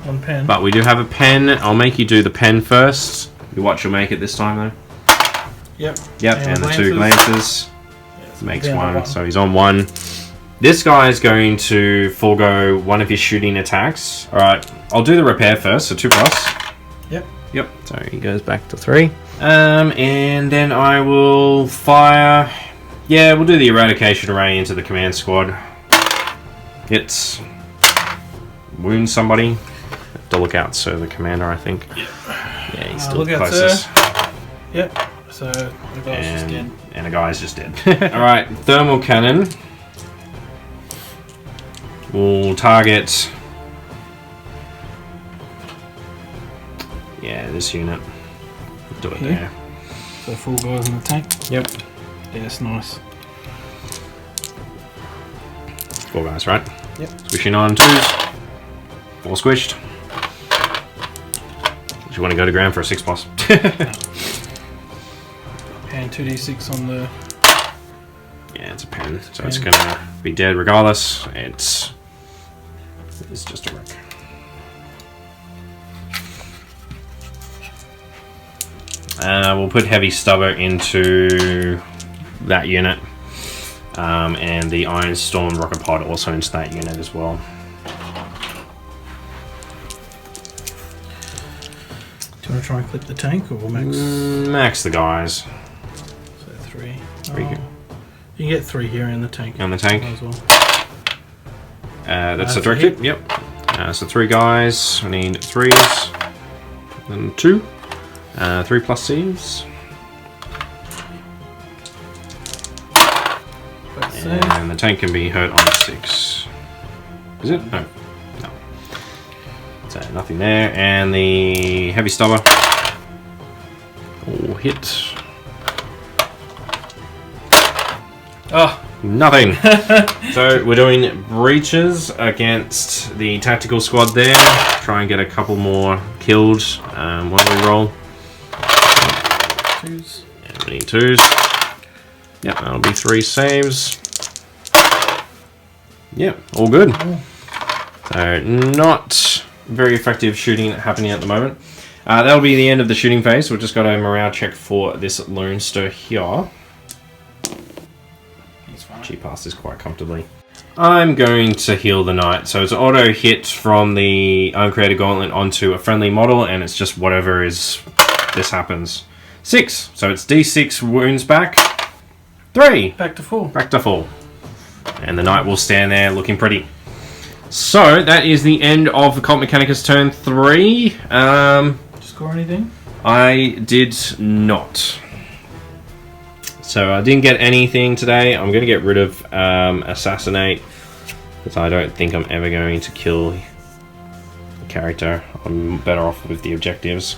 1 pen. But we do have a pen. I'll make you do the pen first. You watch you'll make it this time, though. Yep. Yep, and the 2 glances. Makes Down to 1, one. so he's on 1. This guy is going to forego one of his shooting attacks. Alright, I'll do the repair first, so 2+. Yep. Yep, so he goes back to 3. And then I will fire... Yeah, we'll do the eradication array into the command squad. Hits. Wound somebody. Have to look out, so the commander, I think. Yeah, he's still look the out, closest. sir. Yep. So the guy's just dead. And the guy's just dead. Alright, thermal cannon. We'll target... Yeah, this unit. Do it Here? there. So 4 guys in the tank. Yep. Yeah, that's nice. 4 guys, right? Yep. Squishing on 2s. 4 squished. Do you want to go to ground for a 6+? And 2d6 on the... Yeah, it's a pen, so it's gonna be dead regardless. It's just a wreck. We'll put heavy stubber into that unit, and the Iron Storm rocket pod also into that unit as well. Do you want to try and clip the tank or max? Max the guys. So 3. Three good. You can get 3 here in the tank. On the tank. As well. That's the for direct hit. hit. Yep. So 3 guys. I need 3s. And 2. 3+ C's. Both save. And the tank can be hurt on 6. Is it? No. No. So nothing there. And the heavy stubber. All hit. Oh, Nothing. So we're doing breaches against the tactical squad there. Try and get a couple more killed while we roll. 2s. And we need 2s. Yep, that'll be 3 saves. Yep, all good. So not very effective shooting happening at the moment. That'll be the end of the shooting phase. We've just got a morale check for this Lone Stir here. She passed this quite comfortably. I'm going to heal the knight. So it's an auto hit from the uncreated gauntlet onto a friendly model, and it's just whatever is this happens. 6. So it's D6 wounds back. 3. Back to full. Back to full. And the knight will stand there looking pretty. So that is the end of the Cult Mechanicus turn 3. Score anything? I did not. So I didn't get anything today. I'm going to get rid of Assassinate, because I don't think I'm ever going to kill the character. I'm better off with the objectives.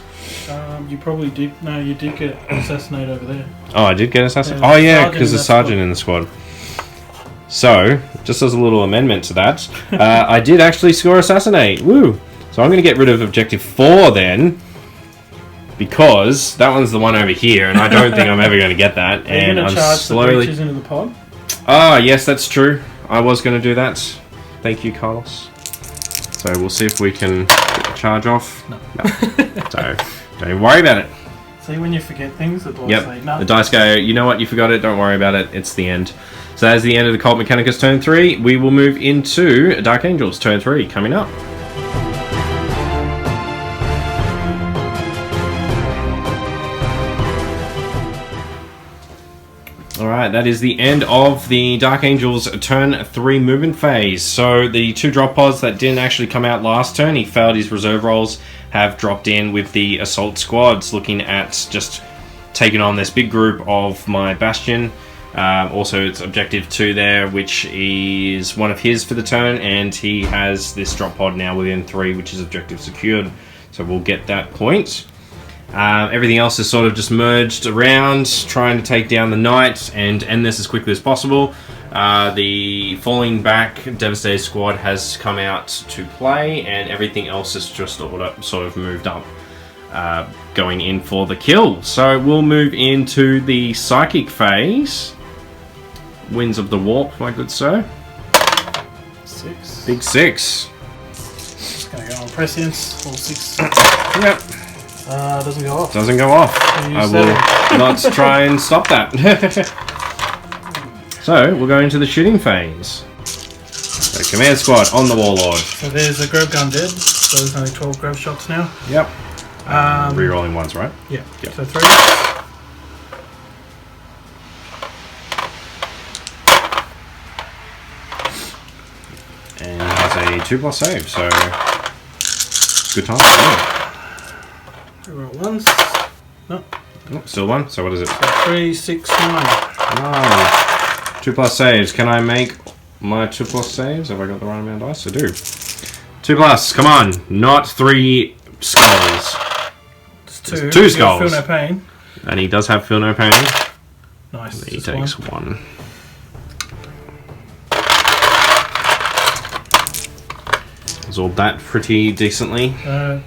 You probably did. No, you did get Assassinate over there. Oh, I did get Assassinate? Yeah, Oh yeah, sergeant because in the that sergeant squad. in the squad. So, just as a little amendment to that, I did actually score Assassinate. Woo! So I'm going to get rid of Objective 4 then, because that one's the one over here, and I don't think I'm ever going to get that. Are you And going I'm to charge the slowly. breaches into the pod? Ah, yes, that's true. I was going to do that. Thank you, Carlos. So we'll see if we can get the charge off. No. So don't even worry about it. See, when you forget things, the dice Yep. say no. The dice go, you know what, you forgot it, don't worry about it, it's the end. So that's the end of the Cult Mechanicus turn 3. We will move into Dark Angels turn 3 coming up. Alright, that is the end of the Dark Angels turn 3 movement phase. So the 2 drop pods that didn't actually come out last turn, he failed his reserve rolls, have dropped in with the assault squads, looking at just taking on this big group of my Bastion. Also it's objective 2 there, which is one of his for the turn, and he has this drop pod now within 3, which is objective secured. So we'll get that point. Everything else is sort of just merged around, trying to take down the knight and end this as quickly as possible. The falling back Devastator squad has come out to play, and everything else is just sort of moved up, going in for the kill. So we'll move into the psychic phase. Winds of the Warp, my good sir. 6. Big 6. Just going to go on prescience. All 6. Yep. Doesn't go off. Doesn't go off. You I said will not try and stop that. So we'll go into the shooting phase. So command squad on the Warlord. So there's a grav gun dead. So there's only 12 grav shots now. Yep. Rerolling ones, right? Yeah. Yep. So 3. And has a 2+ save, so good time. Reroll ones. No. Oh, still 1. So what is it? So 3, 6, 9. Oh, 2+ saves. Can I make my 2+ saves? Have I got the right amount of dice? I do. 2+. Come on, not 3 skulls. It's 2. 2 skulls. Feel no pain. And he does have feel no pain. Nice. He Just takes one. 1. Absorbed that pretty decently.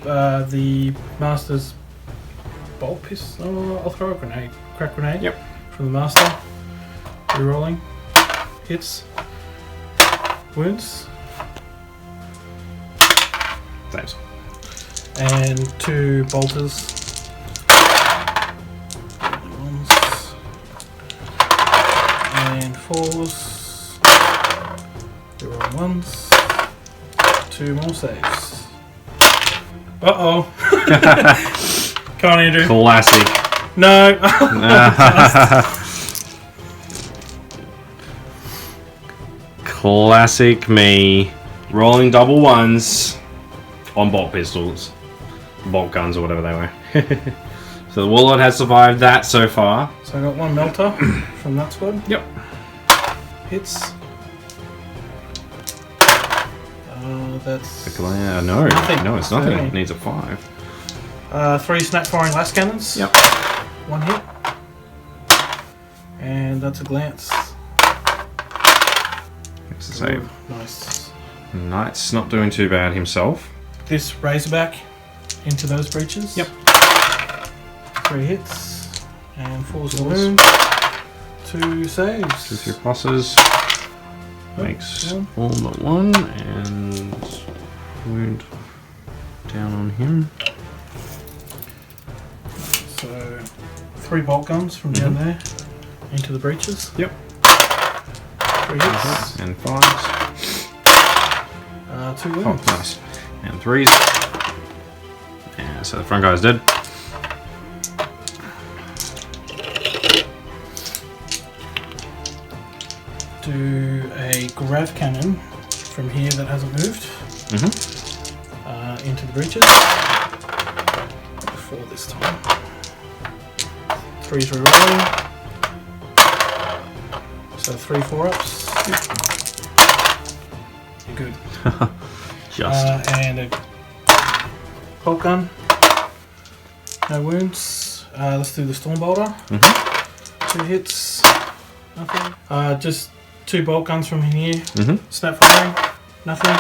The master's bolt pistol. I'll throw a grenade. Crack grenade. Yep. From the master. Rerolling. Hits. Wounds. Saves. And 2 bolters. Ones. And 4s. Reroll 1s. 2 more saves. Uh-oh. Come on, Andrew. Classic. No. Classic me. Rolling double 1s on bolt pistols. Bolt guns or whatever they were. So the Warlord has survived that so far. So I got 1 melter from that squad. Yep. Hits. That's No, nothing. no, it's nothing. 13. It needs a 5. 3 snap firing last cannons. Yep. 1 hit. And that's a glance. It's a save. Nice. Knight's not doing too bad himself. This Razorback into those breaches. Yep. 3 hits. And 4's a wound. 2 saves. 2, 3 pluses. Makes one. all but 1 and wound down on him. So 3 bolt guns from down there into the breaches. Yep. 3 hits. And 5s. 2 Oh, wounds. nice. And 3s. Yeah, so the front guy's dead. Do a grav cannon from here that hasn't moved into the breaches. 4 this time. 3's rerolling. So 3 4-ups. You're good. Just. And a bolt gun. No wounds. Let's do the storm bolter. 2 hits. Nothing. Just 2 bolt guns from here. Snap firing. Nothing.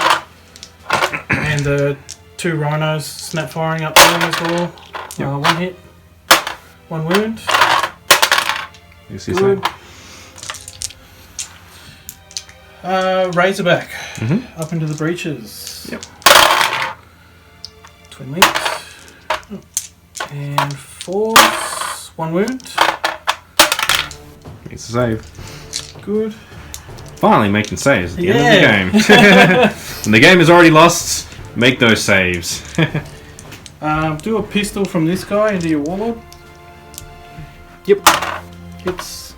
And the 2 rhinos snap firing up there as well. Yep. 1 hit. 1 wound. You see Good. Razorback. Up into the breaches. Yep. Twin links. And 4s. 1 wound. Needs a save. Good. Finally making saves at the end of Yeah. the game. When the game is already lost, make those saves. Do a pistol from this guy into your Warlord. Yep. Hits.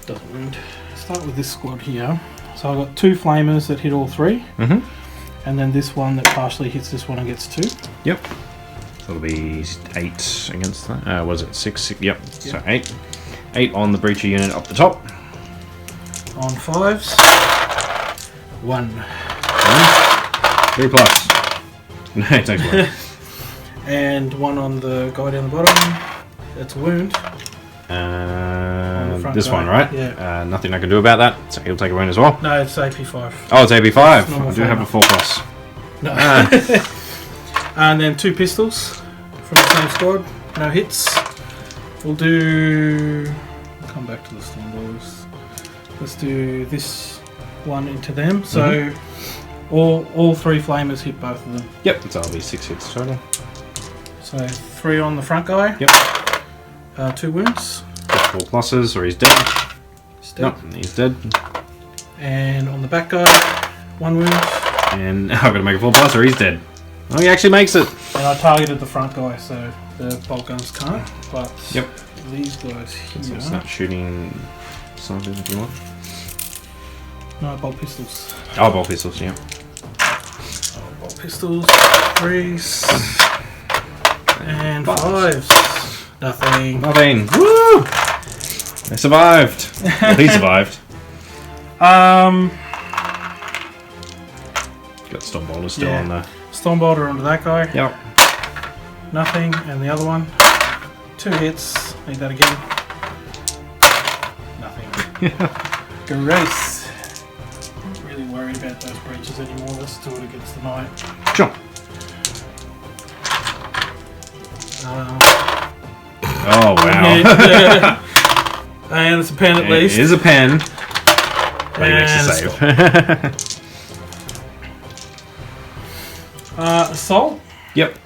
Doesn't wound. Start with this squad here. So I've got 2 flamers that hit all 3. And then this one that partially hits this one and gets 2. Yep. So it'll be 8 against that. Was it 6? Yep. So 8. 8 on the breacher unit up the top. On 5s. 1. 3 plus. No, it takes 1. And 1 on the guy down the bottom. That's a wound. front This guy. one, right? Yeah. Nothing I can do about that, so he'll take a wound as well. No, it's AP5. Oh, it's AB5. It's normal I do have a flamer. 4 plus. No. And then 2 pistols from the same squad. No hits. We'll do... We'll come back to the Stormbolters. Let's do this one into them. So all 3 flamers hit both of them. Yep, so that'll be 6 hits total. So 3 on the front guy. Yep. 2 wounds. 4 pluses, or he's dead. He's Nope, he's dead. And on the back guy, 1 wound. And I've got to make a full pass or he's dead. Oh, he actually makes it. And I targeted the front guy, so the bolt guns can't. But Yep. these guys here. Start shooting snipers if you want. No, bolt pistols. Oh, bolt pistols, yeah. Oh, bolt pistols, 3s, and 5s. 5s. Nothing. Nothing. Woo! They survived. Well, he survived. Got Storm Bolter still on there. Storm Bolter onto that guy. Yep. Nothing. And the other one. 2 hits. Need that again. Nothing. Grace. Not really worried about those breaches anymore. Let's do it against the knight. Sure. Oh, wow. And it's a pen at least. It is a pen. But he makes And a save. Assault. Yep.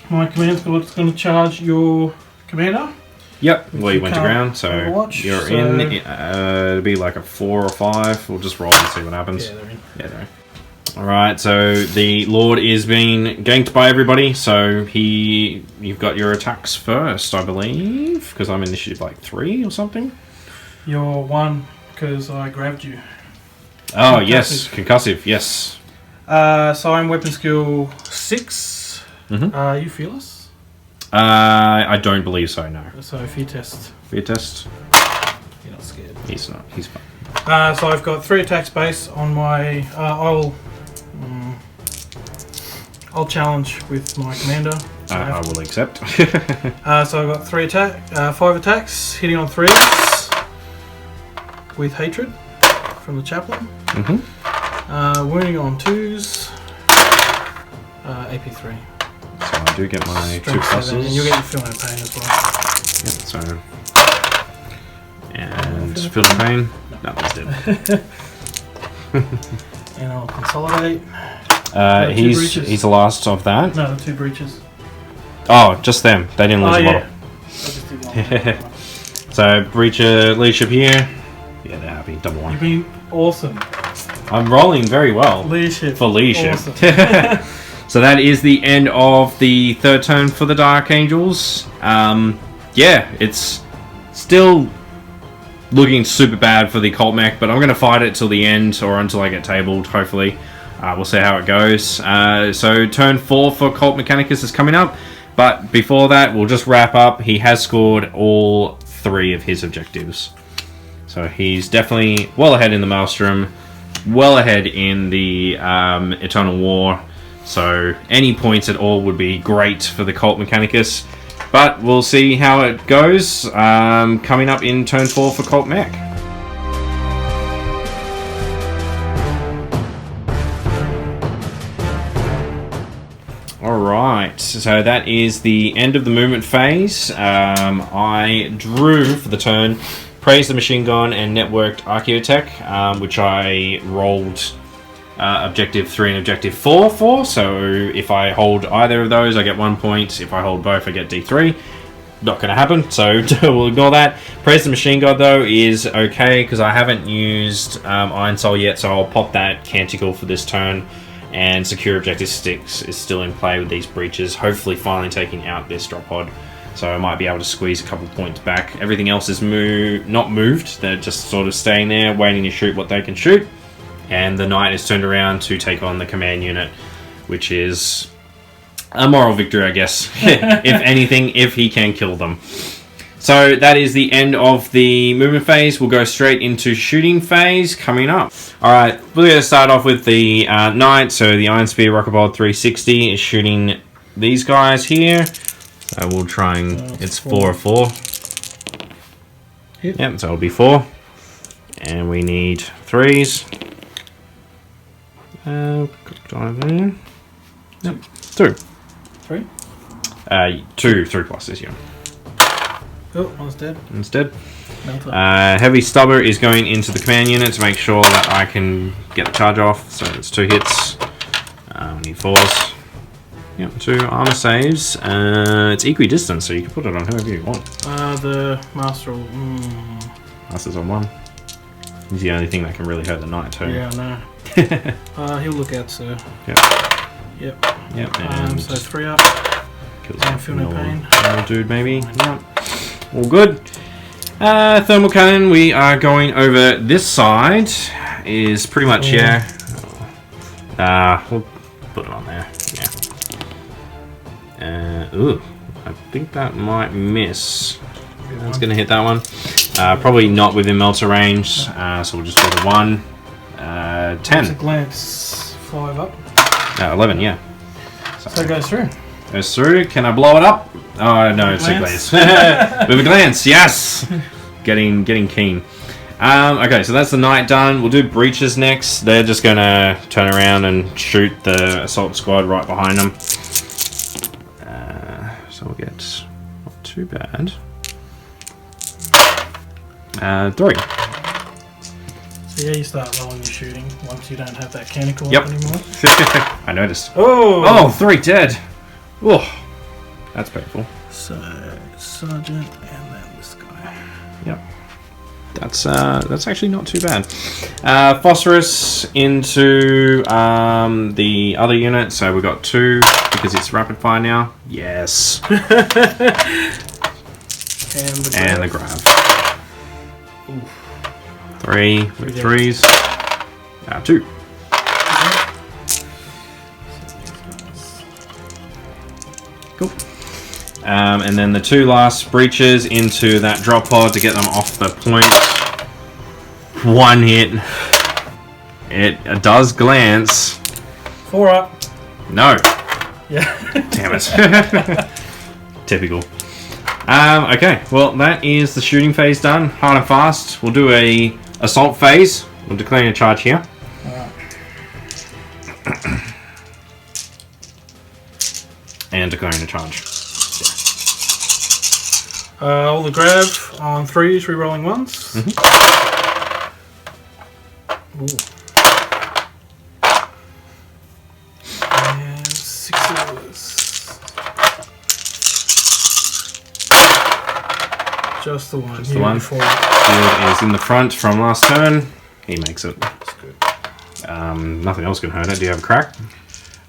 My command squad's going to charge your commander. Yep. Well, you you went to can't ground, so Overwatch, you're so- in. It'll be like a 4 or 5. We'll just roll and see what happens. Yeah, they're in. Yeah, they're in. Alright, so the Lord is being ganked by everybody, so you've got your attacks first, I believe, because I'm initiative like 3 or something. You're 1 because I grabbed you. Oh, yes, concussive, yes. So I'm weapon skill 6. Mhm. You fearless? I don't believe so, no. So fear test. Fear test? You're not scared. He's not, he's fine. So I've got 3 attacks base on my. I'll challenge with my commander. So I will accept. so I've got 5 attacks, hitting on 3s with hatred from the chaplain. Wounding on 2s. AP3. So I do get my 2 Strength 7, pluses. and you'll get your feel no pain as well. Yep, so. And feel the pain. No, he's dead. And I'll consolidate. He's the last of that. No, the 2 breaches. Oh, just them. They didn't lose a model. I just did one. So, Breacher leadership here. Yeah, they're happy. Double 1. You've been awesome. I'm rolling very well Leadership. for leadership. Awesome. So that is the end of the 3rd turn for the Dark Angels. Yeah, it's still looking super bad for the Cult Mech, but I'm going to fight it till the end, or until I get tabled, hopefully. We'll see how it goes. So turn 4 for Cult Mechanicus is coming up, but before that, we'll just wrap up. He has scored all 3 of his objectives. So he's definitely well ahead in the Maelstrom, well ahead in the Eternal War. So any points at all would be great for the Cult Mechanicus. But we'll see how it goes coming up in turn 4 for Cult Mech. Alright, so that is the end of the movement phase. I drew for the turn Praise the Machine Gun and Networked Archaeotech, which I rolled Objective 3 and Objective 4 for. So if I hold either of those, I get 1 point. If I hold both, I get D3. Not going to happen, so we'll ignore that. Praise the Machine God, though, is okay, because I haven't used Iron Soul yet, so I'll pop that Canticle for this turn. And Secure Objective 6 is still in play with these breaches, hopefully finally taking out this drop pod. So I might be able to squeeze a couple points back. Everything else is not moved. They're just sort of staying there, waiting to shoot what they can shoot. And the Knight is turned around to take on the command unit, which is a moral victory, I guess. If anything, if he can kill them. So that is the end of the movement phase. We'll go straight into shooting phase coming up. Alright, we're going to start off with the Knight. So the Iron Spear Rocket Bolt 360 is shooting these guys here. So we'll try and... it's 4 of 4. Yep, so it'll be 4. And we need 3s. Yep, 2. 3? 2 3 pluses, yeah. Oh, one's dead. Instead. Melter. Heavy Stubber is going into the command unit to make sure that I can get the charge off. So it's 2 hits. We need 4s. Yep, 2 armor saves. It's equidistant, so you can put it on whoever you want. The Master... Master's on 1. He's the only thing that can really hurt the knight too. Yeah, I know. He'll look out, sir. Yep. Yep. Yep. And So 3 up. kills And feel no pain. Little dude, maybe. Yep. All good. Thermal cannon. We are going over this side. Is pretty much we'll put it on there. Yeah. Ooh, I think that might miss. That's going to hit that one. Probably not within melter range, so we'll just do the 1. 10. It's a glance. 5 up. 11, yeah. So it goes through. Goes through. Can I blow it up? Oh, no, it's a glance. With a glance, yes! Getting keen. Okay, so that's the knight done. We'll do breaches next. They're just going to turn around and shoot the assault squad right behind them. So we'll get not too bad. 3. So yeah, you start rolling your shooting once you don't have that canonical Yep. up anymore. I noticed. Oh! 3 dead. Oh, that's painful. So, sergeant and then this guy. Yep. That's actually not too bad. Phosphorus into the other unit, so we've got 2 because it's rapid fire now. Yes. And the grab. 3 with 3s. 2. Cool. And then the 2 last breaches into that drop pod to get them off the point. 1 hit. It does glance. 4 up. No. Yeah. Damn it. Typical. Okay, well that is the shooting phase done. Hard and fast. We'll do a assault phase. We'll declare a charge here. Alright. And declaring a charge. All the grab on 3s, re-rolling 1s. Ooh. And 6s. Just the 1. Just the 1. Shield is in the front from last turn. He makes it. That's good. Nothing else can hurt it. Do you have a crack?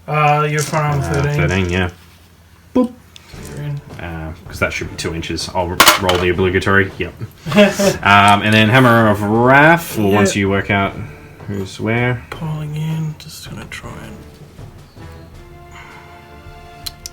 You're front on 13. 13, yeah. Boop. You're in. Because that should be 2 inches. I'll roll the obligatory. Yep. And then Hammer of Wrath. Well, once you work out who's where. Piling in. Just gonna try and.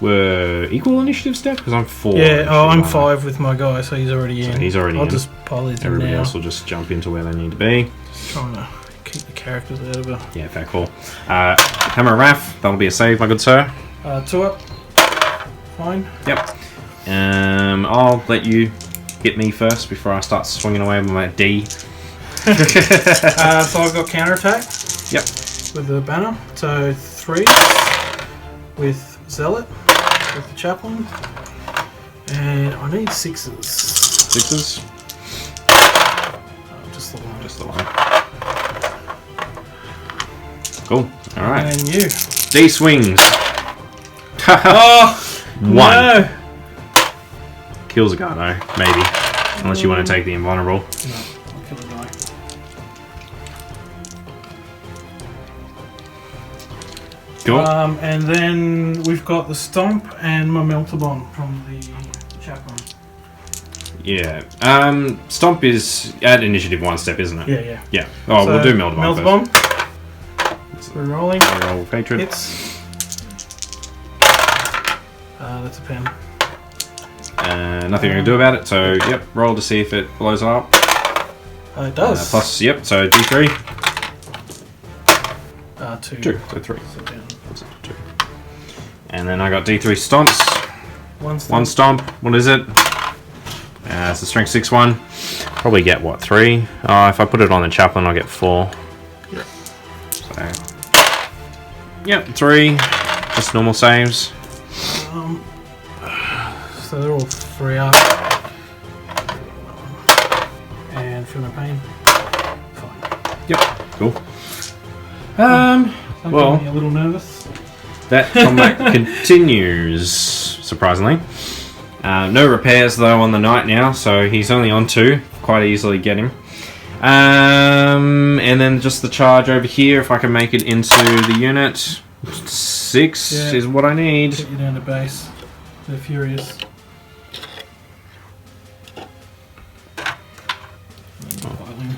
We're equal initiative step because I'm 4. Yeah. I'm 5 with my guy, so he's already in. So he's already I'll in. just pile these in Everybody now. else will just jump into where they need to be. Just trying to keep the characters out of it. Yeah, fair call. Hammer of Wrath. That'll be a save, my good sir. 2 up. Fine. Yep. I'll let you hit me first before I start swinging away with my D. So I've got counterattack. Yep. With the banner. So 3 with Zealot, with the chaplain. And I need 6s. 6s. Just the 1. Just the 1. Cool. Alright. And you. D swings. Oh! 1. No! Kills a guy though, maybe. Unless you want to take the invulnerable. No, I'll kill the guy. Cool. And then we've got the Stomp and my Melter Bomb from the chaplain. Yeah. Stomp is at initiative 1 step, isn't it? Yeah. Yeah. Oh, So, we'll do Melter Bomb Melter first. Bomb. We're rolling. Roll with Hatred. Hits. That's a pen. Nothing I can do about it, so yep, roll to see if it blows up. It does. Plus, yep, so D3. 2. 2, so 3. So down. Two. And then I got D3 stomps. 1 stomp. 1 stomp, what is it? It's a strength 6 one. Probably get what, 3? If I put it on the chaplain, I'll get 4. Yep. So, yep, 3. Just normal saves. So they're all 3 up. And feel no pain. Fine. Yep, cool. I'm Well, getting a little nervous. that combat continues, surprisingly. No repairs though on the knight now, so he's only on 2. Quite easily get him. And then just the charge over here, if I can make it into the unit. 6 is what I need. Get you down to base. They're furious.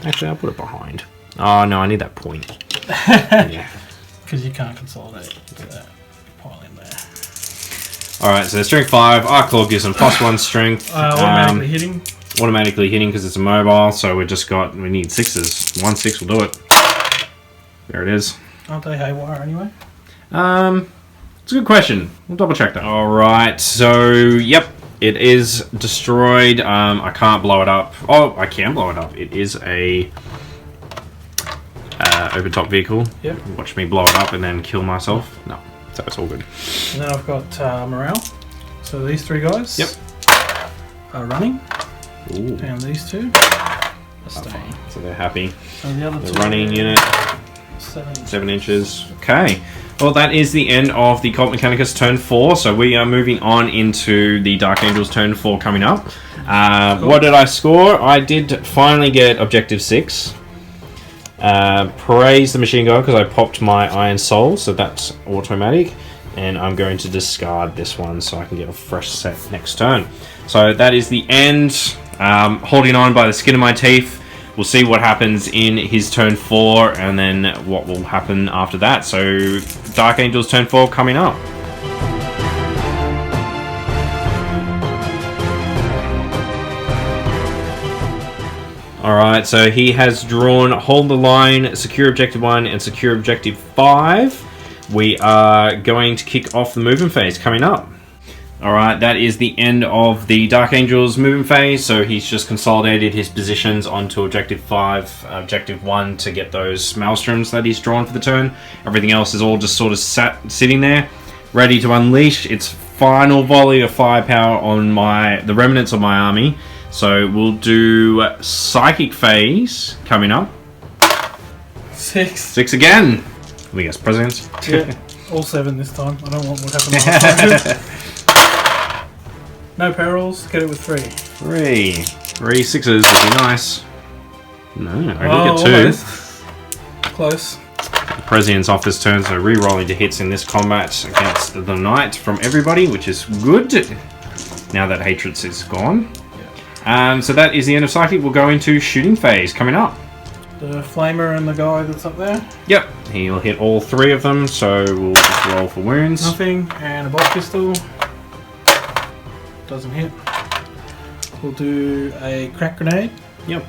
Actually, I'll put it behind. Oh no, I need that point. Yeah. Because you can't consolidate that pile in there. Alright, so strength 5. Arc Claw gives them +1 strength. Automatically hitting. Automatically hitting because it's a mobile, so we need 6s. 1 6 will do it. There it is. Aren't they haywire anyway? It's a good question. We'll double check that. Alright, so yep, it is destroyed. I can't blow it up. Oh, I can blow it up. It is a open top vehicle. Yep. Watch me blow it up and then kill myself. No, so it's all good. And then I've got morale. So these 3 guys. Yep. Are running. Ooh. And these 2 are staying. So they're happy. And the other The 2 running unit. 7 inches. Okay. Well, that is the end of the Cult Mechanicus turn 4. So we are moving on into the Dark Angels turn 4 coming up. Cool. What did I score? I did finally get objective 6. Praise the machine gun because I popped my Iron Soul, so that's automatic. And I'm going to discard this one so I can get a fresh set next turn. So that is the end. Holding on by the skin of my teeth. We'll see what happens in his turn 4 and then what will happen after that. So Dark Angels turn 4 coming up. Alright, so he has drawn Hold the Line, Secure Objective 1 and Secure Objective 5. We are going to kick off the movement phase coming up. Alright, that is the end of the Dark Angels movement phase, so he's just consolidated his positions onto Objective 5, Objective 1 to get those Maelstroms that he's drawn for the turn. Everything else is all just sort of sitting there, ready to unleash its final volley of firepower on the remnants of my army. So we'll do Psychic phase coming up. 6. 6 again! Let me guess, Presidents? Yeah, all 7 this time. I don't want what happened last time. No perils, get it with 3. 3 6s would be nice. No, I did get 2. Almost. Close. The President's off this turn, so re-rolling to hits in this combat against the Knight from everybody, which is good. Now that Hatreds is gone. So that is the end of Psychic. We'll go into Shooting phase coming up. The Flamer and the guy that's up there. Yep, he'll hit all 3 of them, so we'll just roll for wounds. Nothing, and a bolt pistol. Doesn't hit. We'll do a crack grenade. Yep.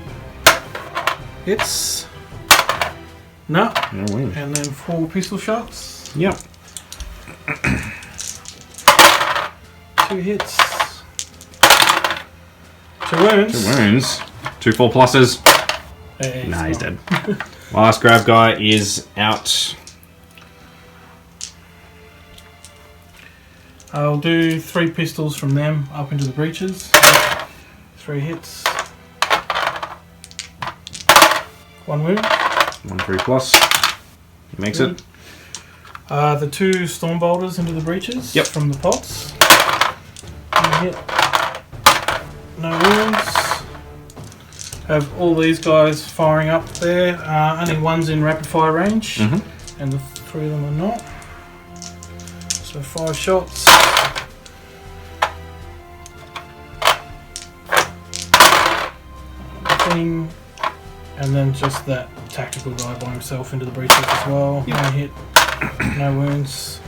Hits. No. No win. And then 4 pistol shots. Yep. 2 hits. 2 wounds. 2 wounds. 2 4 pluses. Nah, he's dead. Last grab guy is out. I'll do 3 pistols from them up into the breaches. 3 hits. 1 wound. 1 3 plus. He makes it. The 2 storm bolters into the breaches. Yep. From the pots. 1 hit. No wounds. Have all these guys firing up there. Only one's in rapid fire range, and the 3 of them are not. So 5 shots. Nothing. And then just that tactical guy by himself into the breaches as well. Yep. No hit, no wounds.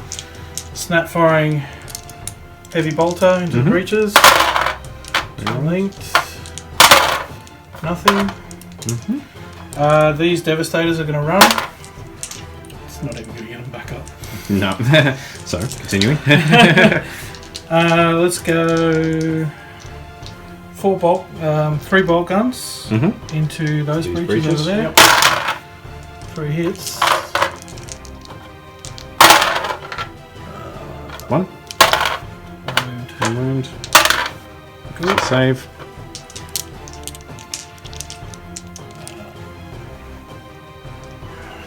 Snap firing heavy bolter into the breaches. Linked. Nothing. These Devastators are going to run. It's not even going to get them back up. No. So, continuing. Let's go 3 bolt guns into those breaches over there. Yep. 3 hits. 1. 1 wound. 1 wound. Good. Save.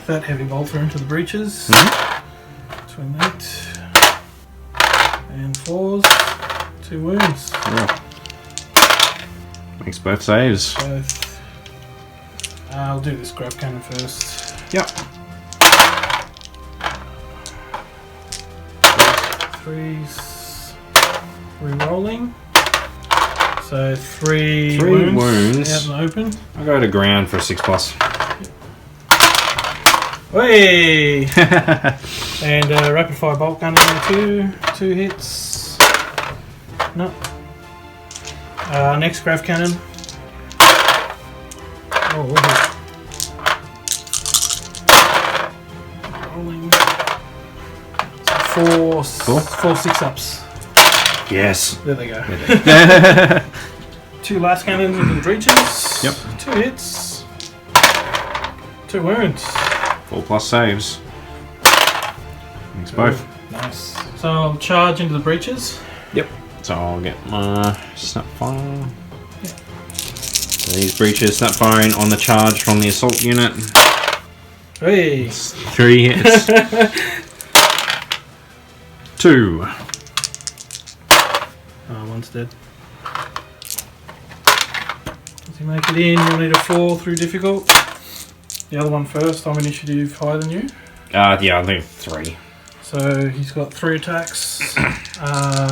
That heavy bolter into the breaches. Between that and 4s. 2 wounds. Yeah. Makes both saves. Both. I'll do this grab cannon first. Yep. 3s. Re-rolling. So 3 3 wounds out in the open. I'll go to ground for a 6+. Hey! And rapid fire bolt gun in there too. 2 hits. No. Next grav cannon. Oh, what is it? Rolling. 4 6-ups. Yes. There they go. 2 last cannons into the breaches. Yep. 2 hits. 2 wounds. 4+ saves. Thanks both. Nice. So I'll charge into the breaches. Yep. So I'll get my snap fire. So these breaches snap firing on the charge from the assault unit. Hey. 3 hits. 2. One's dead. Does he make it in? You'll need a 4 through difficult. The other one first. I'm initiative higher than you. Yeah, I think 3. So he's got 3 attacks.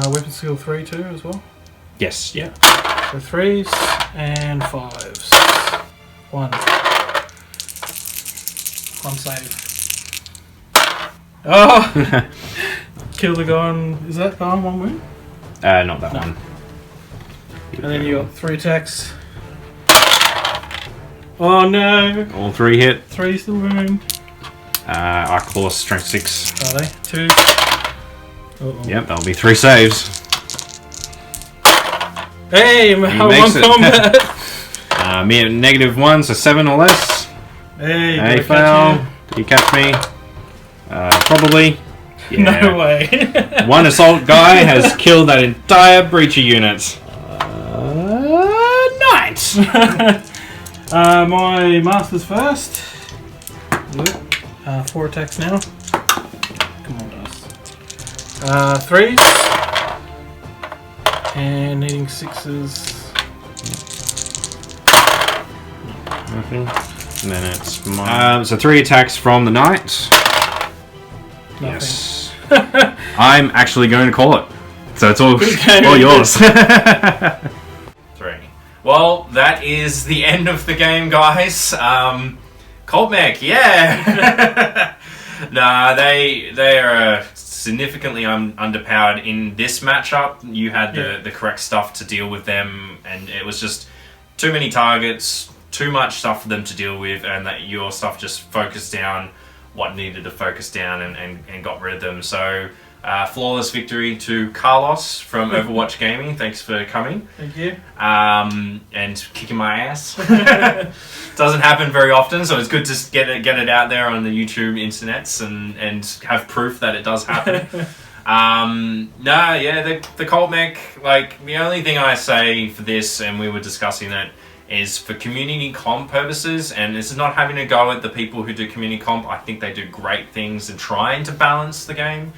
Weapon skill 3 too as well. Yes. Yeah. So 3s and 5s. 1. 1 save. Oh! Kill the guy on... Is that guy on 1 wound? Not that one. And then you got 3 attacks. Oh no! All 3 hit. 3 still wound. Our claw strength 6. Are they? 2. Uh-oh. Yep, that'll be 3 saves. Hey! He 1 makes it. combat! Me at -1, so 7 or less. Hey, Hey, did I fail. catch Did you catch me? Probably. you? Yeah. No way. 1 assault guy has killed that entire breacher unit. Nice! My masters first. Yep. 4 attacks now. Come on, dice. 3. And needing 6s. Nothing. And then it's mine. So 3 attacks from the knight. Nothing. Yes. I'm actually going to call it. So it's all yours. 3. Well, that is the end of the game, guys. Colt Mech, yeah! Nah, they are significantly underpowered in this matchup. You had the correct stuff to deal with them, and it was just too many targets, too much stuff for them to deal with, and that your stuff just focused down what needed to focus down and got rid of them. So, flawless victory to Carlos from Overwatch Gaming. Thanks for coming. Thank you. And kicking my ass. Doesn't happen very often, so it's good to get it out there on the YouTube internets and have proof that it does happen. The Colt Mech, like, the only thing I say for this, and we were discussing it, is for community comp purposes, and this is not having a go at the people who do community comp. I think they do great things in trying to balance the game,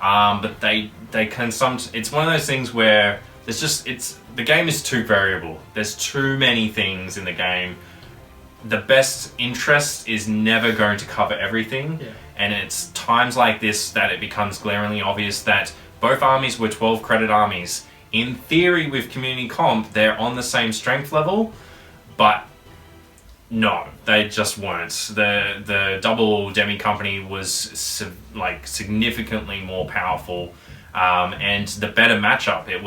but they can it's one of those things where the game is too variable. There's too many things in the game. The best interest is never going to cover everything, and it's times like this that it becomes glaringly obvious that both armies were 12 credit armies. In theory, with community comp, they're on the same strength level, but no, they just weren't. The double demi company was significantly more powerful, and the better matchup. It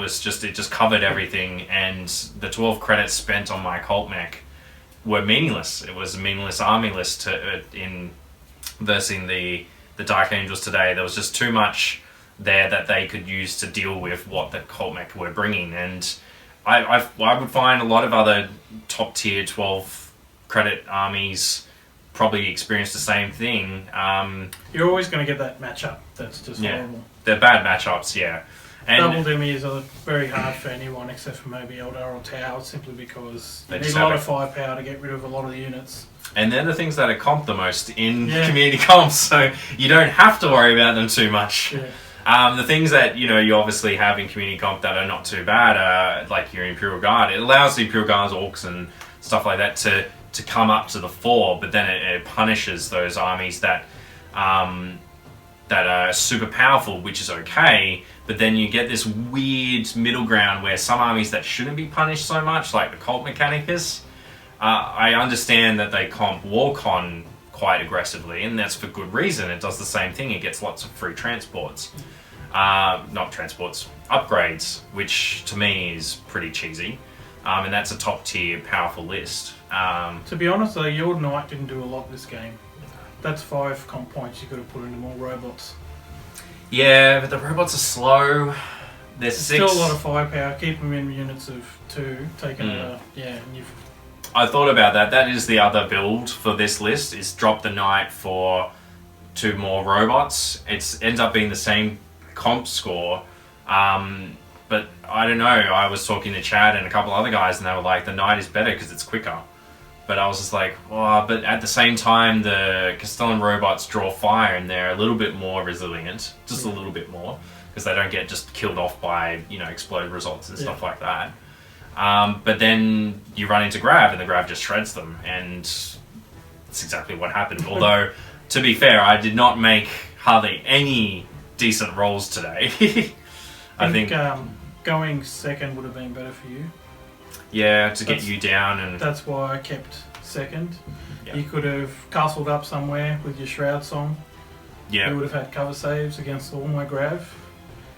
just covered everything, and the 12 credits spent on my Colt Mech were meaningless. It was a meaningless army list in versing the Dark Angels today. There was just too much there that they could use to deal with what the Colt Mech were bringing, and I would find a lot of other top tier 12 credit armies probably experience the same thing. You're always going to get that matchup that's just horrible. They're bad matchups, yeah. And double demis are very hard for anyone except for maybe Eldar or Tau, simply because They you need just a lot have of firepower to get rid of a lot of the units. And they're the things that are comped the most in community comps, so you don't have to worry about them too much. Yeah. The things that you obviously have in community comp that are not too bad, like your Imperial Guard. It allows the Imperial Guards, Orcs, and stuff like that to to come up to the fore, but then it punishes those armies that are super powerful, which is okay, but then you get this weird middle ground where some armies that shouldn't be punished so much, like the Cult Mechanicus, I understand that they comp Warcon quite aggressively, and that's for good reason. It does the same thing. It gets lots of free transports. Not transports, upgrades, which to me is pretty cheesy. And that's a top tier powerful list. To be honest though, your knight didn't do a lot this game. That's 5 comp points you could have put into more robots. Yeah, but the robots are slow. There's 6. Still a lot of firepower. Keep them in units of 2. Taking and you've... I thought about that. That is the other build for this list, is drop the knight for 2 more robots. It ends up being the same comp score. But I don't know. I was talking to Chad and a couple other guys, and they were like, the knight is better because it's quicker. But I was just like, oh, but at the same time, the Castellan robots draw fire, and they're a little bit more resilient, just a little bit more, because they don't get just killed off by, explode results and stuff like that. But then you run into Grav, and the Grav just shreds them, and that's exactly what happened. Although, to be fair, I did not make hardly any decent rolls today. I think going second would have been better for you. Yeah, to get you down, and that's why I kept second. Yeah. You could have castled up somewhere with your Shroud Song. Yeah. You would have had cover saves against all my Grav.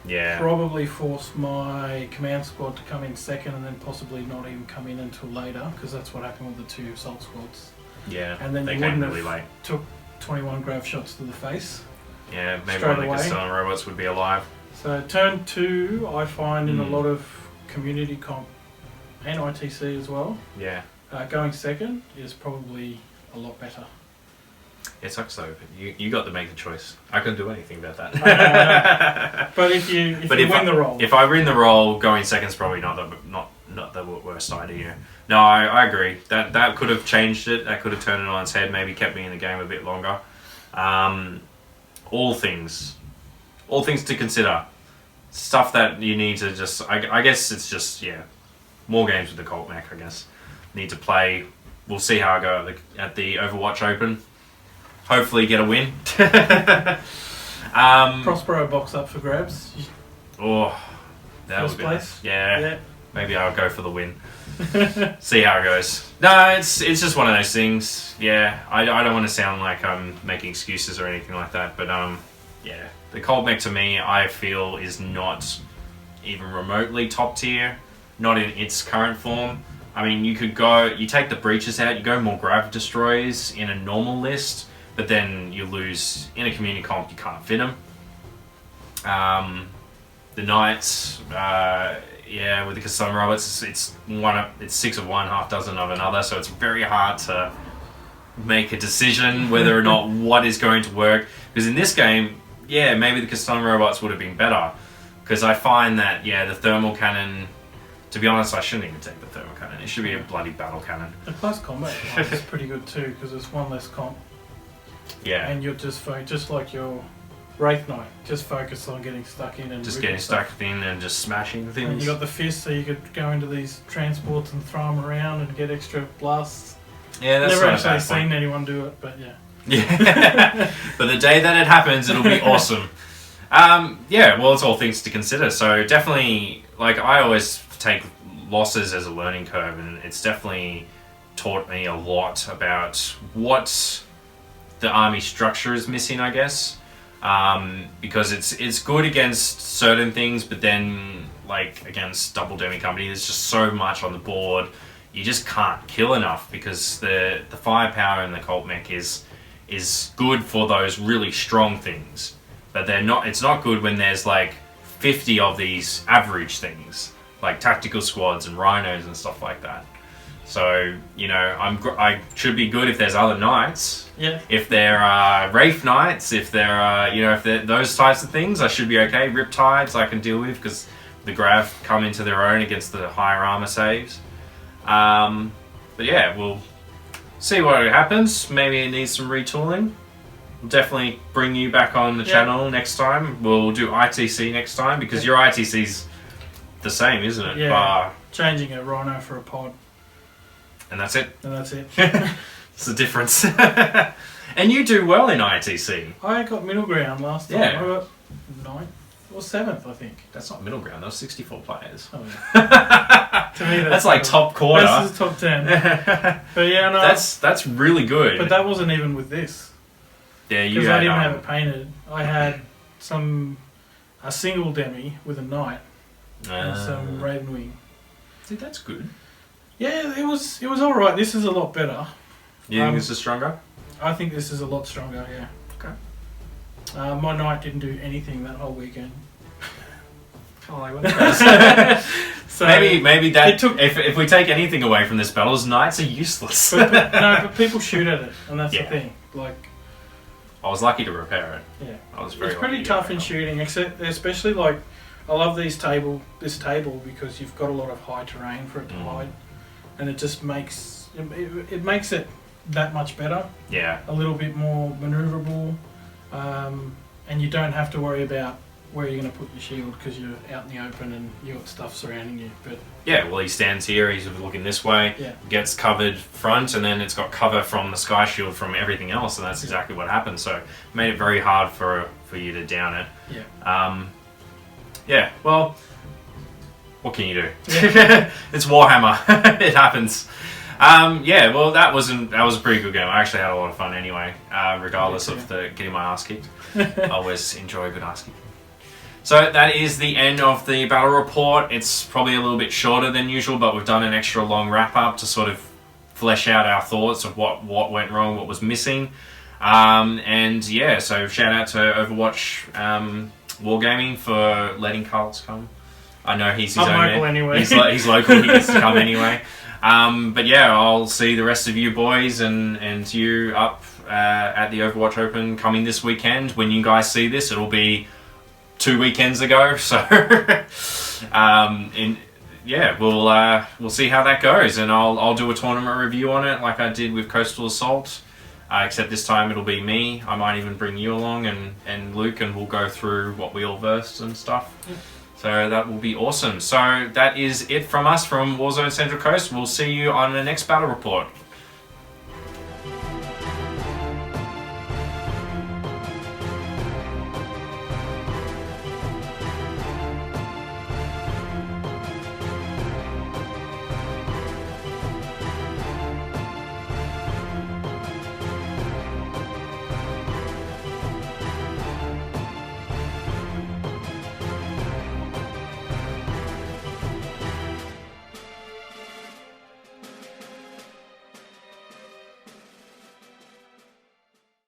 Yeah. Probably forced my command squad to come in second, and then possibly not even come in until later, because that's what happened with the 2 assault squads. Yeah. And then they you came wouldn't really have late. Took 21 Grav shots to the face. Yeah, maybe straight one of the away. Castellan robots would be alive. So turn 2, I find in a lot of community comp and ITC as well. Yeah. Going second is probably a lot better. It sucks though, but you got to make the choice. I couldn't do anything about that. But if you win the roll. If I win the roll, going second's probably not the worst idea. No, I agree. That could have changed it. That could have turned it on its head. Maybe kept me in the game a bit longer. All things to consider. Stuff that you need to just... I guess it's just, more games with the Cult Mech, I guess. Need to play. We'll see how I go at the Overwatch Open. Hopefully get a win. Prospero box up for grabs. Oh, that First would be place? nice. Yeah. Maybe I'll go for the win. See how it goes. No, it's just one of those things. Yeah, I don't want to sound like I'm making excuses or anything like that, but the Cold Mech to me, I feel, is not even remotely top tier, not in its current form. I mean, you take the breaches out, you go more Grav Destroyers in a normal list, but then you lose in a community comp, you can't fit them. The Knights, with the Castellan robots, it's 6 of one, half dozen of another, so it's very hard to make a decision whether or not what is going to work. Because in this game, maybe the Castellan robots would have been better. Because I find that, the thermal cannon, to be honest, I shouldn't even take the thermal cannon. It should be a bloody battle cannon. The close combat one is pretty good too, because it's one less comp. Yeah. And you're just like your Wraith Knight, just focus on getting stuck in and just getting stuck in and just smashing things. And you got the fist, so you could go into these transports and throw them around and get extra blasts. Yeah, that's never not actually a bad point. seen anyone do it, but yeah. Yeah, but the day that it happens, it'll be awesome. Well, it's all things to consider. So definitely, I always take losses as a learning curve, and it's definitely taught me a lot about what the army structure is missing, I guess. Because it's good against certain things, but then against Double Demi Company, there's just so much on the board. You just can't kill enough, because the firepower in the Cult Mech is good for those really strong things, but it's not good when there's 50 of these average things, like tactical squads and rhinos and stuff like that. So, I should be good if there's other knights. Yeah. If there are Wraith Knights, if there are, if they're those types of things, I should be okay. Riptides I can deal with, because the Grav come into their own against the higher armor saves. We'll see what happens. Maybe it needs some retooling. We'll definitely bring you back on the channel next time. We'll do ITC next time, because your ITC's the same, isn't it? Yeah. Changing a rhino for a pod. And that's it. and that's it. It's the difference. And you do well in ITC. I got middle ground last time. Yeah. I got 9th or 7th, I think. That's not middle ground. That was 64 players. Oh, yeah. To me, That's like top quarter. This is top 10. But yeah, no. That's really good. But that wasn't even with this. Yeah, you Because had, I didn't have it painted. I had a single demi with a knight and some raven wing. See, that's good. Yeah, it was all right. This is a lot better. You think this is stronger? I think this is a lot stronger. Yeah. Okay. My knight didn't do anything that whole weekend. So maybe that it took- if we take anything away from this battle, is knights are useless. but people shoot at it, and that's Yeah. the thing. Like, I was lucky to repair it. yeah, I was very it's pretty lucky to tough get in it. shooting, especially like I love this table because you've got a lot of high terrain for it to hide, and it just makes it makes it that much better. Yeah. A little bit more maneuverable, and you don't have to worry about where you're going to put your shield because you're out in the open and you've got stuff surrounding you. But Yeah, well, he stands here, he's looking this way, Yeah. gets covered front, and then it's got cover from the sky shield from everything else, and that's exactly what happened. So, it made it very hard for you to down it. yeah, Yeah, well, what can you do? Yeah. It's Warhammer. It happens. Yeah, well, that was a pretty good game. I actually had a lot of fun anyway, regardless Yeah. of the getting my ass kicked. I always enjoy a good ass kick. So that is the end of the battle report. It's probably a little bit shorter than usual, but we've done an extra long wrap up to sort of flesh out our thoughts of what went wrong, what was missing. And yeah, so shout out to Overwatch Wargaming for letting Carlos come. I know he's his I'm own local man. anyway. He's local, he gets to come anyway. But yeah, I'll see the rest of you boys and you up at the Overwatch Open coming this weekend. When you guys see this, it'll be 2 weekends ago. So yeah, we'll see how that goes, and I'll do a tournament review on it like I did with Coastal Assault. Except this time it'll be me. I might even bring you along and Luke, and we'll go through what we all versed and stuff. Yep. So that will be awesome. So that is it from us from Warzone Central Coast. We'll see you on the next battle report.